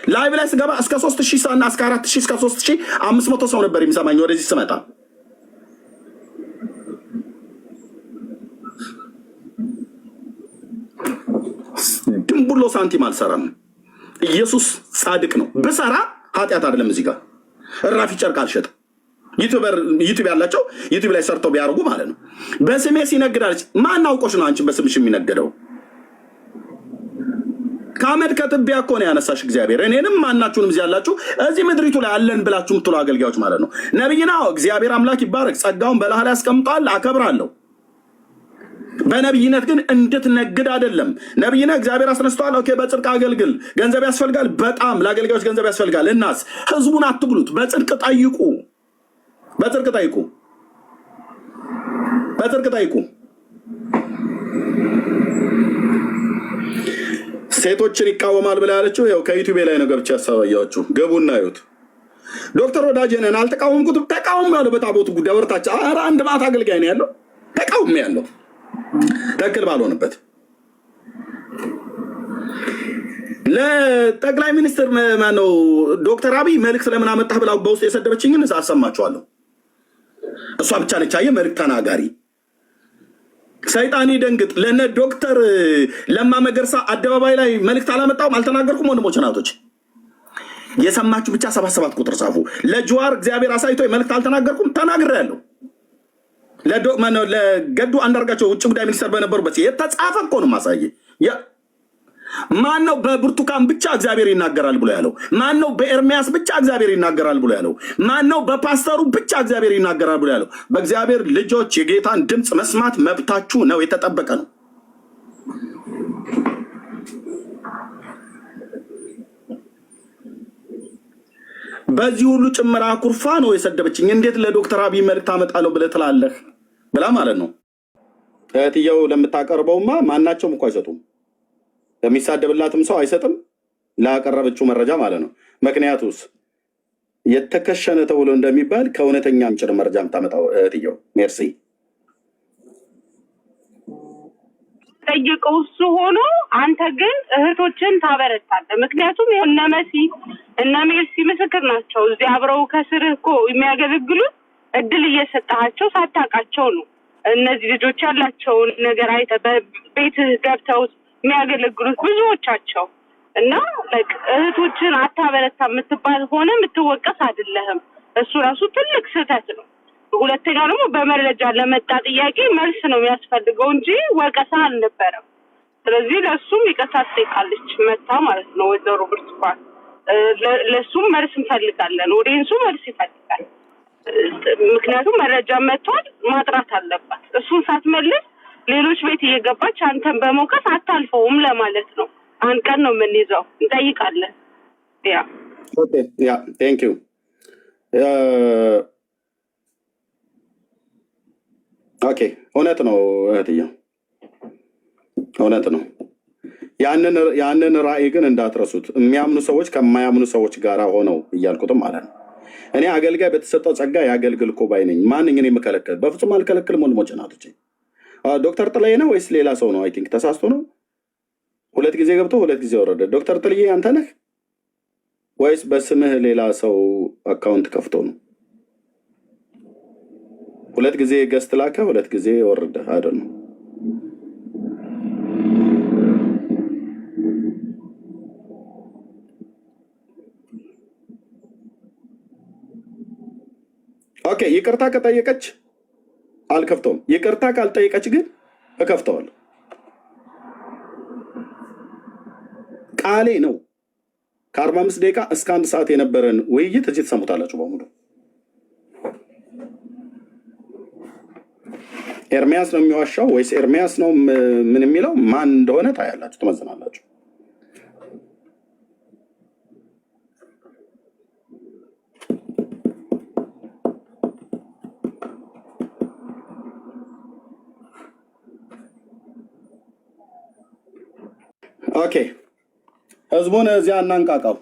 ላይቭ ላይ ስገባ እስከ 3000 ሰው እና እስከ 4000 እስከ 3500 ሰው ነበር የሚሰማኝ ወደዚህ ስመጣ። ድንቡሎ ሳንቲም አልሰራም። ኢየሱስ ጻድቅ ነው። ብሰራ ኃጢአት አይደለም። እዚህ ጋር እራፊ ጨርቅ አልሸጥም። ዩቲዩብ ያላቸው ዩቲዩብ ላይ ሰርተው ቢያደርጉ ማለት ነው። በስሜ ሲነግዳለች ማን አውቆሽ ነው አንቺን በስምሽ የሚነገደው? ከአመድ ከትቢያ እኮ ነው ያነሳሽ እግዚአብሔር። እኔንም ማናችሁንም እዚህ ያላችሁ እዚህ ምድሪቱ ላይ አለን ብላችሁ የምትሉ አገልጋዮች ማለት ነው። ነብይና እግዚአብሔር አምላክ ይባረክ፣ ጸጋውን በላህ ላይ ያስቀምጧል፣ አከብራለሁ። በነብይነት ግን እንድትነግድ አይደለም። ነብይና እግዚአብሔር አስነስተዋል። ኦኬ፣ በጽድቅ አገልግል። ገንዘብ ያስፈልጋል፣ በጣም ለአገልጋዮች ገንዘብ ያስፈልጋል። እናስ ህዝቡን አትብሉት። በጽድቅ ጠይቁ፣ በጽድቅ ጠይቁ፣ በጽድቅ ጠይቁ። ሴቶችን ይቃወማል ብላ ያለችው ያው ከዩቲዩብ ላይ ነው ገብቼ ያሳባያችሁ። ገቡና እዩት። ዶክተር ወዳጄነን አልተቃወምኩትም። ተቃውሞ ያለው በታቦቱ ጉዳይ ወርታች ኧረ አንድ ማታ አገልጋይ ነው ያለው። ተቃውሞ ያለው ተክል ባልሆነበት ለጠቅላይ ሚኒስትር ማነው ዶክተር አብይ መልእክት ለምን አመጣህ ብላ በውስጥ የሰደበችኝን አሰማችኋለሁ። እሷ ብቻ ነች አየህ መልእክት ተናጋሪ። ሰይጣን ይደንግጥ። ለነ ዶክተር ለማ መገርሳ አደባባይ ላይ መልእክት አላመጣውም፣ አልተናገርኩም። ወንድሞች ናቶች የሰማችሁ ብቻ 77 ቁጥር ጻፉ። ለጀዋር እግዚአብሔር አሳይቶ መልእክት አልተናገርኩም፣ ተናግሬያለሁ። ለገዱ አንዳርጋቸው ውጭ ጉዳይ ሚኒስተር በነበሩበት የተጻፈ እኮ ነው ማሳየ። ማን ነው በብርቱካን ብቻ እግዚአብሔር ይናገራል ብሎ ያለው? ማን ነው በኤርሚያስ ብቻ እግዚአብሔር ይናገራል ብሎ ያለው? ማን ነው በፓስተሩ ብቻ እግዚአብሔር ይናገራል ብሎ ያለው? በእግዚአብሔር ልጆች የጌታን ድምፅ መስማት መብታችሁ ነው፣ የተጠበቀ ነው። በዚህ ሁሉ ጭምራ ኩርፋ ነው የሰደበችኝ። እንዴት ለዶክተር አብይ መልእክት አመጣለሁ ብለህ ትላለህ ብላ ማለት ነው። እህትየው ለምታቀርበውማ ማናቸውም እኮ አይሰጡም። ለሚሳደብላትም ሰው አይሰጥም፣ ላቀረበችው መረጃ ማለት ነው። ምክንያቱስ የተከሸነ ተብሎ እንደሚባል ከእውነተኛ ምንጭር መረጃ የምታመጣው እህትየው ሜርሲ ጠይቀው እሱ ሆኖ አንተ ግን እህቶችን ታበረታለህ። ምክንያቱም እነ መሲ እነ ሜርሲ ምስክር ናቸው። እዚህ አብረው ከስርህ እኮ የሚያገለግሉት እድል እየሰጣቸው ሳታውቃቸው ነው። እነዚህ ልጆች ያላቸውን ነገር አይተህ በቤትህ ገብተው የሚያገለግሉት ብዙዎቻቸው እና እህቶችን አታበረታ የምትባል ሆነ የምትወቀስ አይደለህም። እሱ ራሱ ትልቅ ስህተት ነው። ሁለተኛ ደግሞ በመረጃ ለመጣ ጥያቄ መልስ ነው የሚያስፈልገው እንጂ ወቀሳ አልነበረም። ስለዚህ ለሱም ይቅርታ ትጠይቃለች መታ ማለት ነው ወይዘሮ ብርቱካን። ለሱም መልስ እንፈልጋለን፣ ኦዲየንሱ መልስ ይፈልጋል። ምክንያቱም መረጃ መጥቷል፣ ማጥራት አለባት። እሱን ሳትመልስ ሌሎች ቤት እየገባች አንተን በመውቀስ አታልፈውም ለማለት ነው። አንድ ቀን ነው የምንይዘው፣ እንጠይቃለን። ቴንክ ዩ። ኦኬ፣ እውነት ነው እህትየው፣ እውነት ነው። ያንን ራእይ ግን እንዳትረሱት። የሚያምኑ ሰዎች ከማያምኑ ሰዎች ጋር ሆነው እያልኩትም ማለት ነው። እኔ አገልጋይ በተሰጠው ጸጋ ያገልግል እኮ ባይ ነኝ። ማንኝ የምከለክል? በፍጹም አልከለክልም። ወንድሞች እናቶች፣ ዶክተር ጥላዬ ነው ወይስ ሌላ ሰው ነው? አይ ቲንክ ተሳስቶ ነው። 2 ጊዜ ገብቶ 2 ጊዜ ወረደ። ዶክተር ጥልዬ አንተ ነህ ወይስ በስምህ ሌላ ሰው አካውንት ከፍቶ ነው? 2 ጊዜ ገስት ላከ፣ 2 ጊዜ ወረደ። አይደል ነው። ኦኬ፣ ይቅርታ ከጠየቀች አልከፍተውም። ይቅርታ ካልጠየቀች ግን እከፍተዋለሁ። ቃሌ ነው። ከ45 ደቂቃ እስከ 1 ሰዓት የነበረን ውይይት እዚህ ተሰሙታላችሁ በሙሉ። ኤርሚያስ ነው የሚዋሻው ወይስ ኤርሚያስ ነው ምን የሚለው ማን እንደሆነ ታያላችሁ፣ ትመዝናላችሁ። ኦኬ ህዝቡን እዚያ እናንቃቃው።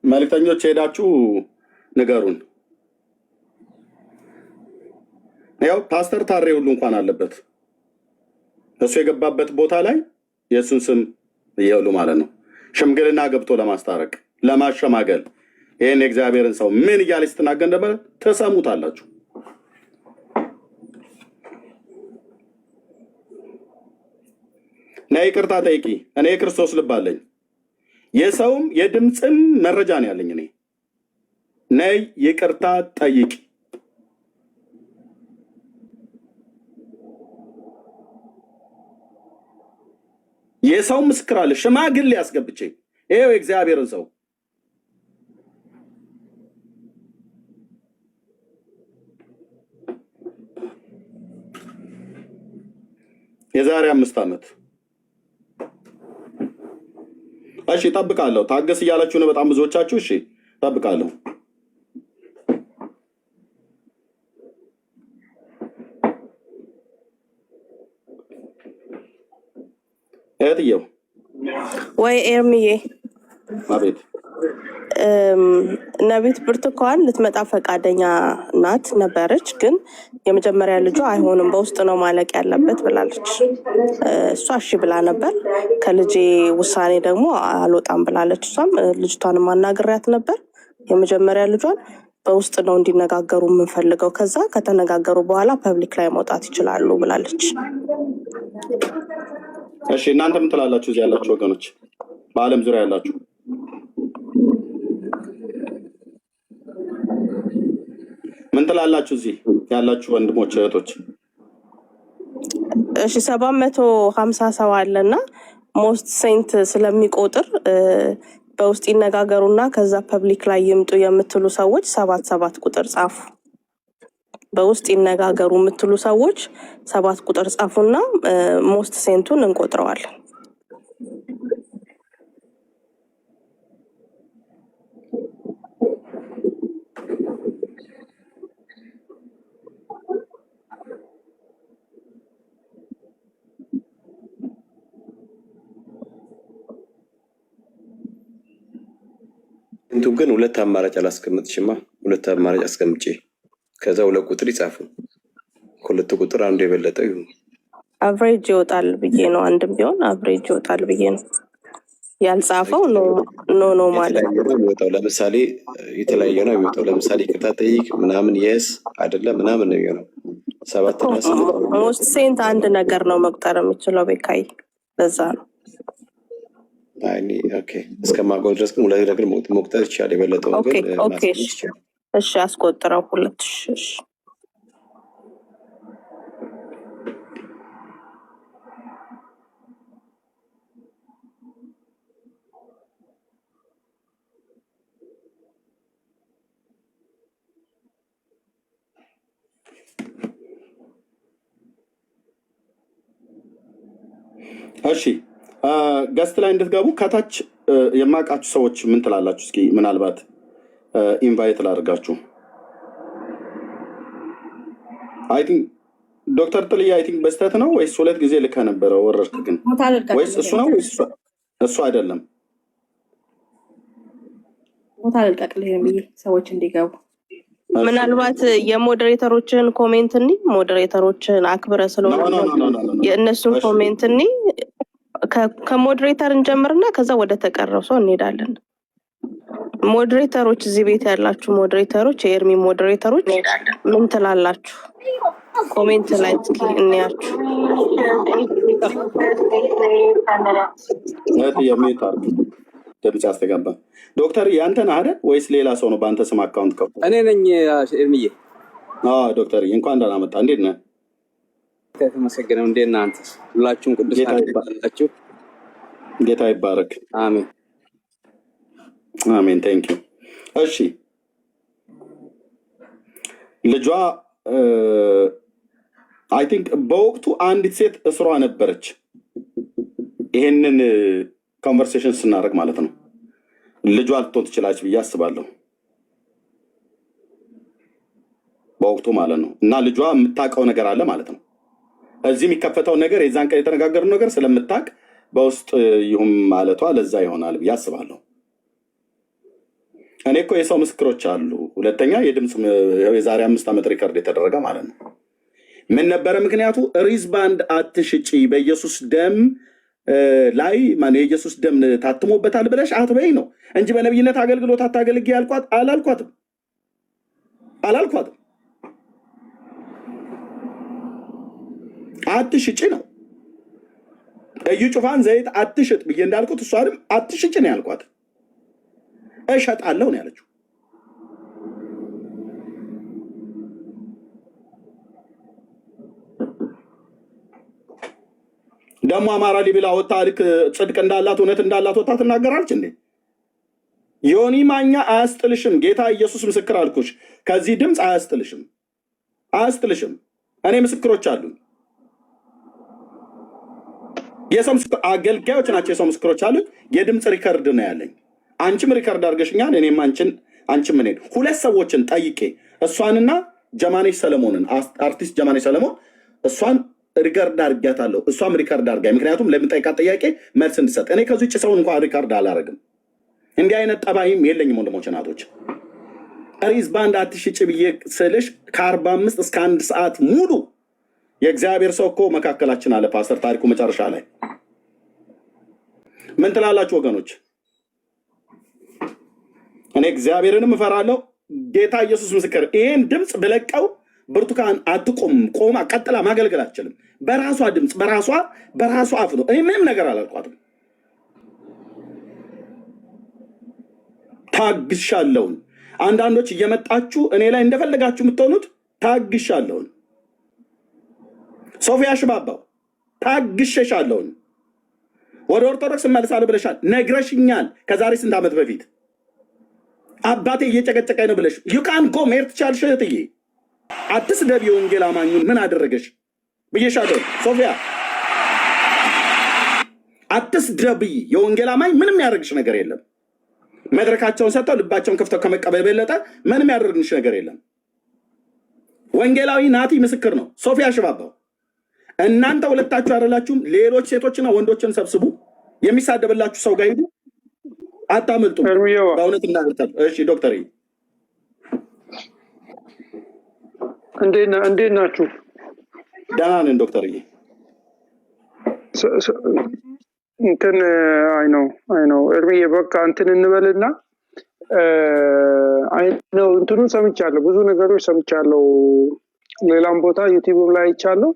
መልክተኞች ሄዳችሁ ንገሩን። ያው ፓስተር ታሬ ሁሉ እንኳን አለበት እሱ የገባበት ቦታ ላይ የእሱን ስም እየሉ ማለት ነው። ሽምግልና ገብቶ ለማስታረቅ ለማሸማገል ይህን የእግዚአብሔርን ሰው ምን እያለ ስትናገር ነበር ትሰሙታላችሁ። ነይ ይቅርታ ጠይቂ። እኔ የክርስቶስ ልብ አለኝ፣ የሰውም የድምፅም መረጃ ነው ያለኝ። እኔ ነይ ይቅርታ ጠይቂ። የሰው ምስክር አለ፣ ሽማግሌ ያስገብቼ ይሄው የእግዚአብሔርን ሰው የዛሬ 5 ዓመት። እሺ እጠብቃለሁ። ታገስ እያላችሁ ነው በጣም ብዙዎቻችሁ። እሺ እጠብቃለሁ። እህትየው ወይ ኤርሚዬ፣ አቤት። ነቢት ብርቱካን ልትመጣ ፈቃደኛ ናት ነበረች፣ ግን የመጀመሪያ ልጇ አይሆንም በውስጥ ነው ማለቅ ያለበት ብላለች። እሷ እሺ ብላ ነበር። ከልጄ ውሳኔ ደግሞ አልወጣም ብላለች። እሷም ልጅቷን ማናግሪያት ነበር። የመጀመሪያ ልጇን በውስጥ ነው እንዲነጋገሩ የምንፈልገው፣ ከዛ ከተነጋገሩ በኋላ ፐብሊክ ላይ መውጣት ይችላሉ ብላለች። እሺ እናንተ ምን ትላላችሁ? እዚህ ያላችሁ ወገኖች፣ በአለም ዙሪያ ያላችሁ ምን ትላላችሁ? እዚህ ያላችሁ ወንድሞች እህቶች። እሺ 750 ሰው አለና ሞስት ሴንት ስለሚቆጥር በውስጥ ይነጋገሩና ከዛ ፐብሊክ ላይ ይምጡ የምትሉ ሰዎች 77 ቁጥር ጻፉ። በውስጥ ይነጋገሩ የምትሉ ሰዎች 7 ቁጥር ጻፉና ሞስት ሴንቱን እንቆጥረዋለን። እንቱ ግን ሁለት አማራጭ አላስቀምጥሽማ። ሁለት አማራጭ አስቀምጪ፣ ከዛ 2 ቁጥር ይጻፉ። ከሁለት ቁጥር አንዱ የበለጠ ይሁን። አቨሬጅ ይወጣል ብዬ ነው። አንድም ቢሆን አቨሬጅ ይወጣል ብዬ ነው ያልጻፈው። ኖ ማለት ነው። ለምሳሌ የተለያየ ነው የሚወጣው። ለምሳሌ ይቅርታ ጠይቅ ምናምን የስ አይደለም ምናምን ነው የሚሆነው። 7 እና 8 ሞስት ሴንት አንድ ነገር ነው መቁጠር የሚችለው ቤካይ። ለዛ ነው ኦኬ። እስከማውቀው ድረስ ግን 2 ነገር መቁጠር ይችላል። የበለጠው ግን ኦኬ። እሺ አስቆጥረው 2። እሺ እሺ ገስት ላይ እንድትገቡ ከታች የማውቃችሁ ሰዎች ምን ትላላችሁ? እስኪ ምናልባት ኢንቫይት ላድርጋችሁ። አይ ቲንክ ዶክተር ጥልዬ አይ ቲንክ በስተት ነው ወይስ 2 ጊዜ ልከ ነበረ ወረድክ? ግን ወይስ እሱ ነው ወይስ እሱ አይደለም? ቦታ ልልቀቅልህ ብዬ ሰዎች እንዲገቡ። ምናልባት የሞዴሬተሮችን ኮሜንት እኒ ሞዴሬተሮችን አክብረ ስለሆነ የእነሱን ኮሜንት እኒ ከሞዴሬተር እንጀምርና ከዛ ወደ ተቀረው ሰው እንሄዳለን። ሞዴሬተሮች እዚህ ቤት ያላችሁ ሞዴሬተሮች፣ የኤርሚ ሞዴሬተሮች ምን ትላላችሁ? ኮሜንት ላይ እስኪ እንያችሁ። ድምጽ ያስተጋባ ዶክተር ያንተን አይደል ወይስ ሌላ ሰው ነው? በአንተ ስም አካውንት ከፍቶ እኔ ነኝ ኤርሚዬ። ዶክተር እንኳን ደህና መጣ። እንዴት ነህ? ተመስገነው። እንዴት ነህ አንተ? ሁላችሁም ቅዱሳን ይባርካችሁ። ጌታ ይባረክ። አሜን አሜን። ቴንክ ዩ። እሺ ልጇ አይ ቲንክ በወቅቱ አንዲት ሴት እስሯ ነበረች። ይሄንን ኮንቨርሴሽን ስናደርግ ማለት ነው ልጇ ልትሆን ትችላለች ብዬ አስባለሁ በወቅቱ ማለት ነው። እና ልጇ የምታውቀው ነገር አለ ማለት ነው። እዚህ የሚከፈተው ነገር የዛን ቀን የተነጋገርነው ነገር ስለምታውቅ በውስጥ ይሁን ማለቷ ለዛ ይሆናል ብዬ አስባለሁ። እኔ እኮ የሰው ምስክሮች አሉ። ሁለተኛ የድምፅ የዛሬ 5 ዓመት ሪከርድ የተደረገ ማለት ነው። ምን ነበረ ምክንያቱ? ሪዝባንድ አትሽጪ በኢየሱስ ደም ላይ የኢየሱስ ደም ታትሞበታል ብለሽ አትበይ ነው እንጂ በነቢይነት አገልግሎት አታገልጊ አላልኳትም። አትሽጪ ነው። እዩ ጩፋን ዘይት አትሽጥ ብዬ እንዳልኩት እሷንም አትሽጭ ነው ያልኳት። እሸጣለሁ ነው ያለችው። ደግሞ አማራ ሊብላ ወጣ ልክ ጽድቅ እንዳላት እውነት እንዳላት ወጣ ትናገራለች እንዴ? ዮኒ ማኛ አያስጥልሽም። ጌታ ኢየሱስ ምስክር አልኩሽ። ከዚህ ድምፅ አያስጥልሽም። እኔ ምስክሮች አሉ። የሰው አገልጋዮች ናቸው። የሰው ምስክሮች አሉ። የድምፅ ሪከርድ ነው ያለኝ። አንቺም ሪከርድ አድርገሽኛል። እኔም አንቺም እኔን 2 ሰዎችን ጠይቄ እሷንና ጀማኔሽ ሰለሞንን አርቲስት ጀማኔሽ ሰለሞን እሷን ሪከርድ አድርጊያታለሁ። እሷም ሪከርድ አድርጋኝ። ምክንያቱም ለምጠይቃት ጥያቄ መልስ እንድሰጥ። እኔ ከዚህ ውጭ ሰውን እንኳን ሪከርድ አላደርግም። እንዲህ አይነት ጠባይም የለኝም። ወንድሞች እናቶች፣ ሪዝባንድ አትሽጭ ብዬ ስልሽ ከ45 እስከ 1 ሰዓት ሙሉ የእግዚአብሔር ሰው እኮ መካከላችን አለ። ፓስተር ታሪኩ መጨረሻ ላይ ምን ትላላችሁ ወገኖች? እኔ እግዚአብሔርንም እፈራለሁ። ጌታ ኢየሱስ ምስክር። ይህን ድምፅ ብለቀው ብርቱካን አትቆም፣ ቆማ ቀጥላ ማገልገል አትችልም። በራሷ ድምፅ በራሷ አፍ ነው። እኔ ምንም ነገር አላልኳትም። ታግሻለሁን። አንዳንዶች እየመጣችሁ እኔ ላይ እንደፈለጋችሁ የምትሆኑት ታግሻለሁን። ሶፊያ ሽባባው ታግሸሻለሁን። ወደ ኦርቶዶክስ እመልሳለሁ ብለሻል፣ ነግረሽኛል። ከዛሬ ስንት ዓመት በፊት አባቴ እየጨቀጨቀኝ ነው ብለሽ ዩካን ጎ መሄድ ትቻልሽ እህትዬ። አትስደቢ የወንጌል አማኙን ምን አደረገሽ ብዬሻለሁ። ሶፊያ አትስደቢ የወንጌል አማኝ ምንም ያደርግሽ ነገር የለም። መድረካቸውን ሰጥተው ልባቸውን ከፍተው ከመቀበል በለጠ ምንም ያደርግሽ ነገር የለም። ወንጌላዊ ናቲ ምስክር ነው። ሶፊያ ሽባባው እናንተ ሁለታችሁ አይደላችሁም? ሌሎች ሴቶችና ወንዶችን ሰብስቡ። የሚሳደብላችሁ ሰው ጋር ሂዱ፣ አታመልጡ። በእውነት እናገርታል። እሺ ዶክተር እንዴት ናችሁ? ደህና ነን ዶክተር። እንትን አይ ነው እርምዬ በቃ እንትን እንበልና አይ ነው እንትኑን ሰምቻለሁ፣ ብዙ ነገሮች ሰምቻለሁ፣ ሌላም ቦታ ዩቲዩብ ላይ አይቻለሁ።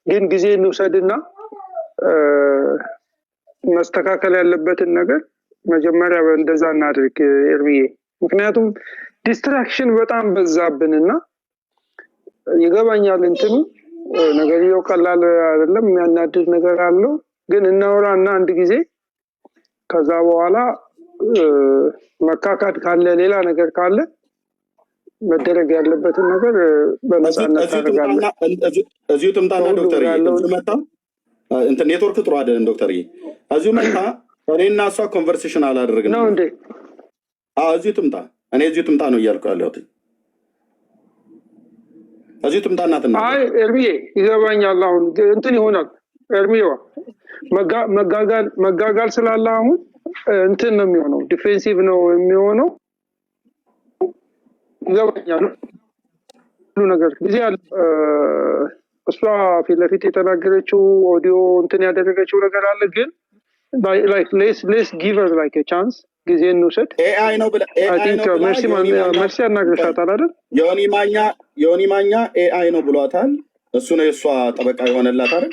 ግን ጊዜ እንውሰድና መስተካከል ያለበትን ነገር መጀመሪያ እንደዛ እናድርግ እርምዬ። ምክንያቱም ዲስትራክሽን በጣም በዛብንና ይገባኛል። እንትኑ ነገርየው ቀላል አይደለም፣ የሚያናድድ ነገር አለው። ግን እናውራና አንድ ጊዜ ከዛ በኋላ መካካድ ካለ ሌላ ነገር ካለ መደረግ ያለበትን ነገር በነፃነት ታደርጋለህ። እዚሁ ትምጣና ዶክተር እንትን ኔትወርክ ጥሩ አይደለም ዶክተር። እዚሁ መጣ። እኔና እሷ ኮንቨርሴሽን አላደረግንም ነው እንዴ? እዚሁ ትምጣ። እኔ እዚሁ ትምጣ ነው እያልኩ ያለሁት። እዚሁ ትምጣና አይ እርምዬ ይገባኛል። አሁን እንትን ይሆናል እርምዬዋ መጋጋል ስላለ አሁን እንትን ነው የሚሆነው፣ ዲፌንሲቭ ነው የሚሆነው። ይገባኛል ሁሉ ነገር ጊዜ አለ። እሷ ፊት ለፊት የተናገረችው ኦዲዮ እንትን ያደረገችው ነገር አለ። ግን ሌስ ጊቭ ሄር ላይክ ኤ ቻንስ፣ ጊዜ እንውሰድ። ኤአይ ነው ብለህ መርሲ ያናግረሻታል አይደል? ዮኒ ማኛ ኤአይ ነው ብሏታል። እሱ ነው የእሷ ጠበቃ የሆነላት አይደል?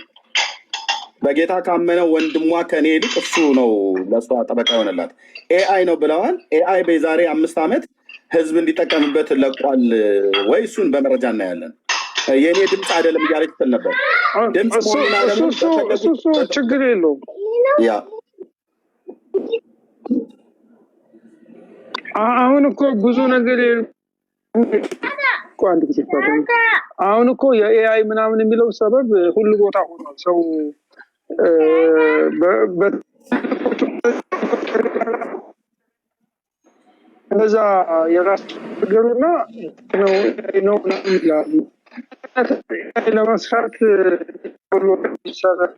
በጌታ ካመነው ወንድሟ ከኔ ይልቅ እሱ ነው ለእሷ ጠበቃ የሆነላት። ኤአይ ነው ብለዋል። ኤአይ በዛሬ 5 ዓመት ህዝብ እንዲጠቀምበት ለቋል ወይ? እሱን በመረጃ እናያለን። የእኔ ድምፅ አይደለም እያለች ትል ነበር። እሱ ችግር የለውም። አሁን እኮ ብዙ ነገር አንድ ጊዜ አሁን እኮ የኤአይ ምናምን የሚለው ሰበብ ሁሉ ቦታ ሆኗል። ሰው እነዛ የራስ ነገሩና ነው ይላሉ ለመስራት ይሰራል።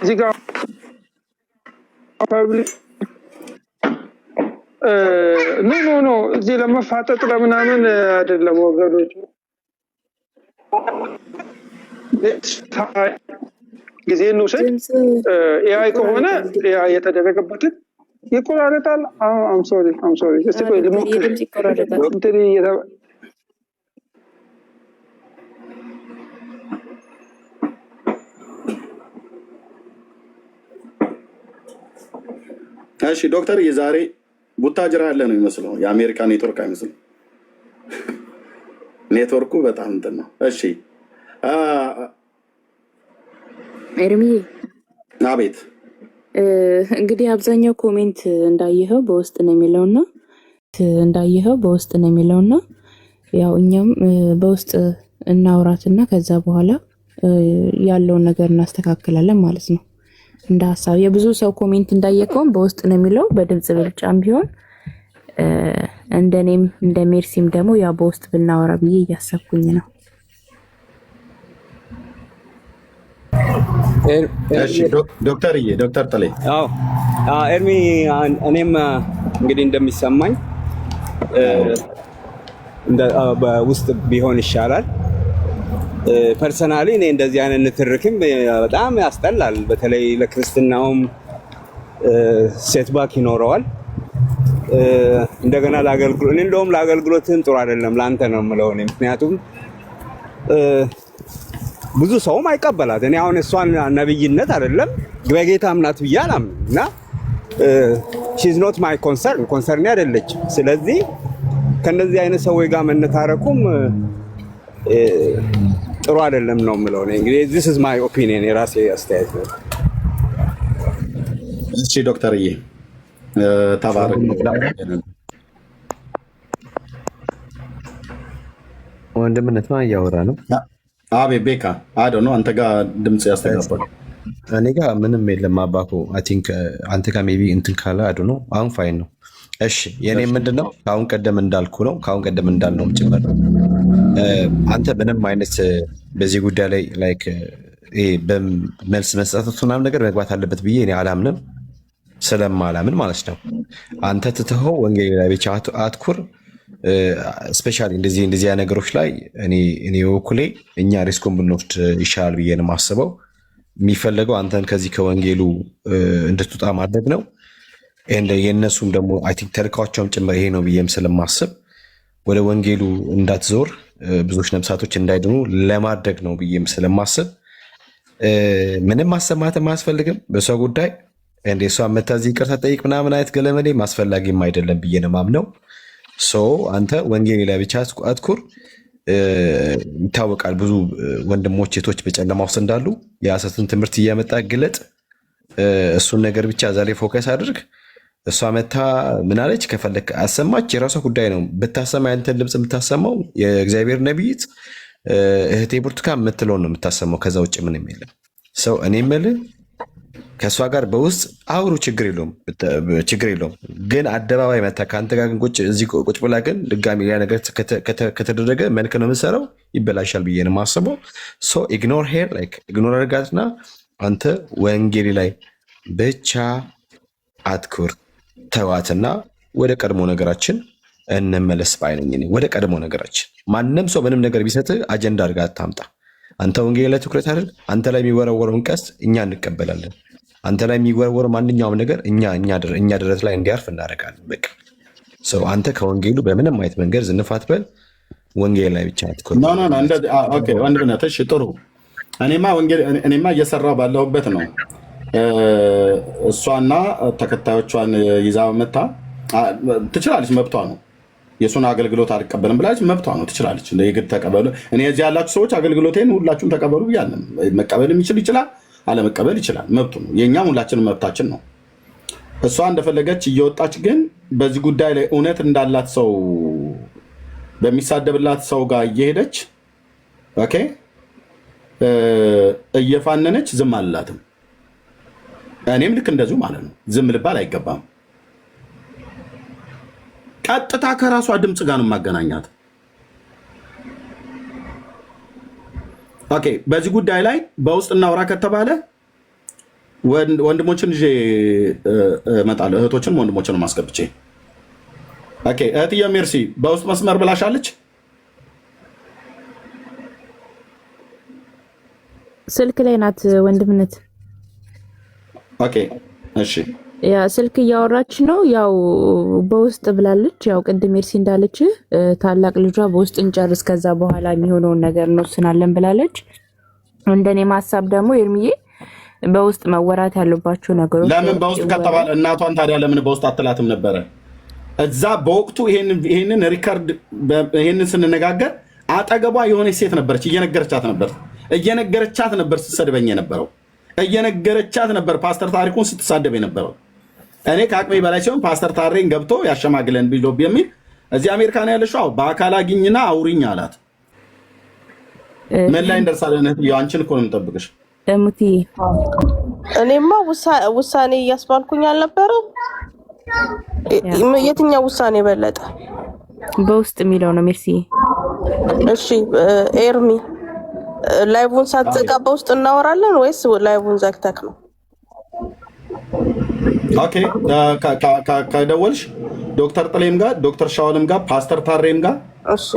እዚህ ጋር ኖ እዚህ ለመፋጠጥ ለምናምን አይደለም ወገኖች። ጊዜ እንውሰድ። ኤአይ ከሆነ ኤአይ የተደረገበትን ይቆራረጣል። አም ሶሪ እስቲ ቆይ ልሞክር። እሺ ዶክተር የዛሬ ቡታጅራ ያለ ነው የሚመስለው። የአሜሪካ ኔትወርክ አይመስልም። ኔትወርኩ በጣም እንትን ነው። እሺ ኤርሚዬ፣ አቤት። እንግዲህ አብዛኛው ኮሜንት እንዳየኸው በውስጥ ነው የሚለውና ያው እኛም በውስጥ እናውራትና ከዛ በኋላ ያለውን ነገር እናስተካክላለን ማለት ነው። እንደ ሀሳብ የብዙ ሰው ኮሜንት እንዳየከውም በውስጥ ነው የሚለው፣ በድምጽ ብልጫም ቢሆን እንደኔም እንደ ሜርሲም ደግሞ ያ በውስጥ ብናወራ ብዬ እያሰብኩኝ ነው። ዶክተር ጥሌ ኤርሚ፣ እኔም እንግዲህ እንደሚሰማኝ በውስጥ ቢሆን ይሻላል። ፐርሰናሊ እኔ እንደዚህ አይነት ንትርክም በጣም ያስጠላል። በተለይ ለክርስትናውም ሴትባክ ይኖረዋል። እንደገና እኔ እንደውም ለአገልግሎትም ጥሩ አይደለም፣ ለአንተ ነው የምለው እኔ። ምክንያቱም ብዙ ሰውም አይቀበላት። እኔ አሁን እሷን ነብይነት አይደለም በጌታም ናት ብዬ አላምንም እና ሺዝ ኖት ማይ ኮንሰርን አይደለችም። ስለዚህ ከነዚህ አይነት ሰዎች ጋር መነታረኩም ጥሩ አይደለም ነው የምለው እኔ። እንግዲህ this is my opinion፣ የራሴ አስተያየት ነው። እሺ ዶክተርዬ ተባረክ። ወንድምነት ማን እያወራ ነው? አቤት ቤካ አዶ ነው። አንተ ጋር ድምጽ ያስተጋባል። እኔ ጋር ምንም የለም አባኮ። አይ ቲንክ አንተ ጋር ሜቢ እንትን ካለ አዶ ነው። አሁን ፋይን ነው። እሺ የኔ ምንድነው ከአሁን ቀደም እንዳልኩ ነው፣ ከአሁን ቀደም እንዳልነውም ጭምር ነው። አንተ ምንም አይነት በዚህ ጉዳይ ላይ ላይክ በመልስ መስጠት ምናምን ነገር መግባት አለበት ብዬ እኔ አላምንም፣ ስለማላምን ማለት ነው። አንተ ትተኸው ወንጌል ላይ ብቻ አትኩር። ስፔሻሊ እንደዚህ ነገሮች ላይ እኔ በኩሌ እኛ ሪስኩን ብንወስድ ይሻላል ብዬ ነው የማስበው። የሚፈለገው አንተን ከዚህ ከወንጌሉ እንድትወጣ ማድረግ ነው። የእነሱም ደግሞ አይ ቲንክ ተልካቸውም ጭምር ይሄ ነው ብዬም ስለማስብ ወደ ወንጌሉ እንዳትዞር ብዙዎች ነፍሳቶች እንዳይድኑ ለማድረግ ነው ብዬም ስለማስብ ምንም ማሰማትም አያስፈልግም በሰው ጉዳይ። እንደ እሷ መታ እዚህ ይቅርታ ጠይቅ ምናምን አይነት ገለመሌ ማስፈላጊም አይደለም ብዬ ነው የማምነው። አንተ ወንጌል ላይ ብቻ አትኩር። ይታወቃል ብዙ ወንድሞች ሴቶች በጨለማ ውስጥ እንዳሉ የሐሰትን ትምህርት እያመጣ ግለጥ። እሱን ነገር ብቻ ዛሬ ፎከስ አድርግ። እሷ መታ ምናለች ከፈለክ አሰማች፣ የራሷ ጉዳይ ነው። ብታሰማ ያንተን ድምፅ የምታሰማው የእግዚአብሔር ነቢይት እህቴ ብርቱካን የምትለውን ነው የምታሰማው። ከዛ ውጭ ምንም የለም። እኔ የምልህ ከእሷ ጋር በውስጥ አውሩ፣ ችግር የለውም። ግን አደባባይ መታ ከአንተ ጋር ግን ቁጭ ብላ ግን ድጋሚ ያ ነገር ከተደረገ መልክ ነው የምትሰራው፣ ይበላሻል ብዬ ነው የማስበው። ኢግኖር ሄር ኢግኖር አድርጋትና አንተ ወንጌል ላይ ብቻ አትኩር። ተዋትና ወደ ቀድሞ ነገራችን እንመለስ ባይነኝ። ወደ ቀድሞ ነገራችን ማንም ሰው ምንም ነገር ቢሰጥህ አጀንዳ አድርጋ አታምጣ። አንተ ወንጌል ላይ ትኩረት አድርግ። አንተ ላይ የሚወረወረውን ቀስት እኛ እንቀበላለን። አንተ ላይ የሚወረወረው ማንኛውም ነገር እኛ ድረስ ላይ እንዲያርፍ እናደርጋለን። በቃ አንተ ከወንጌሉ በምንም አይነት መንገድ ዝንፍ አትበል። ወንጌል ላይ ብቻ አትኩር። ወንድምነት እሺ፣ ጥሩ። እኔማ እየሰራ ባለሁበት ነው። እሷና ተከታዮቿን ይዛ መታ ትችላለች፣ መብቷ ነው። የእሱን አገልግሎት አልቀበልም ብላለች፣ መብቷ ነው፣ ትችላለች። የግድ ተቀበሉ። እኔ እዚህ ያላችሁ ሰዎች አገልግሎቴን ሁላችሁም ተቀበሉ ብያለሁ። መቀበል የሚችል ይችላል፣ አለመቀበል ይችላል፣ መብቱ ነው። የእኛም ሁላችንም መብታችን ነው። እሷ እንደፈለገች እየወጣች ግን በዚህ ጉዳይ ላይ እውነት እንዳላት ሰው በሚሳደብላት ሰው ጋር እየሄደች ኦኬ እየፋነነች ዝም አልላትም። እኔም ልክ እንደዚሁ ማለት ነው። ዝም ልባል አይገባም። ቀጥታ ከራሷ ድምፅ ጋር ነው ማገናኛት። ኦኬ፣ በዚህ ጉዳይ ላይ በውስጥ እናውራ ከተባለ ወንድሞችን ይዤ እመጣለሁ። እህቶችን ወንድሞችን ማስገብቼ። ኦኬ፣ እህትዬ ሜርሲ በውስጥ መስመር ብላሻለች። ስልክ ላይ ናት ወንድምነት። ኦኬ፣ እሺ፣ ያ ስልክ እያወራች ነው። ያው በውስጥ ብላለች። ያው ቅድም ሜርሲ እንዳለች ታላቅ ልጇ በውስጥ እንጨርስ ከዛ በኋላ የሚሆነውን ነገር እንወስናለን ብላለች። እንደኔ ማሳብ ደግሞ ኤርሚዬ በውስጥ መወራት ያለባቸው ነገሮች ለምን በውስጥ ከተባለ እናቷን ታዲያ ለምን በውስጥ አትላትም ነበረ? እዛ በወቅቱ ይሄንን ሪከርድ ይሄንን ስንነጋገር አጠገቧ የሆነች ሴት ነበረች፣ እየነገረቻት ነበር ስትሰድበኝ የነበረው፣ እየነገረቻት ነበር ፓስተር ታሪኩን ስትሳደብ የነበረው። እኔ ከአቅሜ በላይ ሲሆን ፓስተር ታሬን ገብቶ ያሸማግለን ቢሎ የሚል እዚህ አሜሪካን ያለሽው በአካል አግኝና አውሪኝ አላት። ምን ላይ እንደርሳለን? አንቺን እኮ ነው የምጠብቅሽ ሙቲ። እኔማ ውሳኔ እያስባልኩኝ አልነበረም። የትኛው ውሳኔ በለጠ? በውስጥ የሚለው ነው ሜርሲ። እሺ ኤርሚ ላይቡን ሳትዘጋ በውስጥ እናወራለን ወይስ ላይቡን ዘግተክ ነው? ኦኬ፣ ከደወልሽ ዶክተር ጥሌም ጋር ዶክተር ሻውልም ጋር ፓስተር ታሬም ጋር እሺ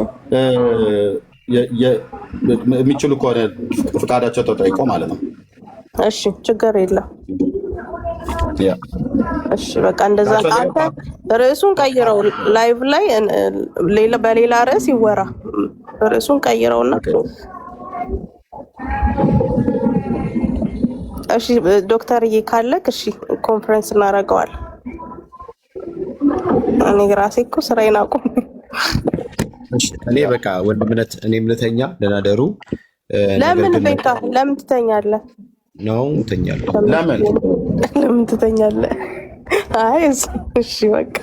የሚችሉ ከሆነ ፍቃዳቸው ተጠይቆ ማለት ነው። እሺ ችግር የለም። እሺ በቃ እንደዛ። አንተ ርዕሱን ቀይረው፣ ላይቭ ላይ በሌላ ርዕስ ይወራ። ርዕሱን ቀይረውና እሺ ዶክተርዬ ካለክ እሺ ኮንፈረንስ እናደርገዋለን። እኔ ራሴ እኮ ስራዬን አቁም። እኔ በቃ ወንድምነት እኔ እምነተኛ ደናደሩ። ለምን ቤታ ለምን ትተኛለህ? ነው ተኛለሁ። ለምን ትተኛለህ? አይ እሺ በቃ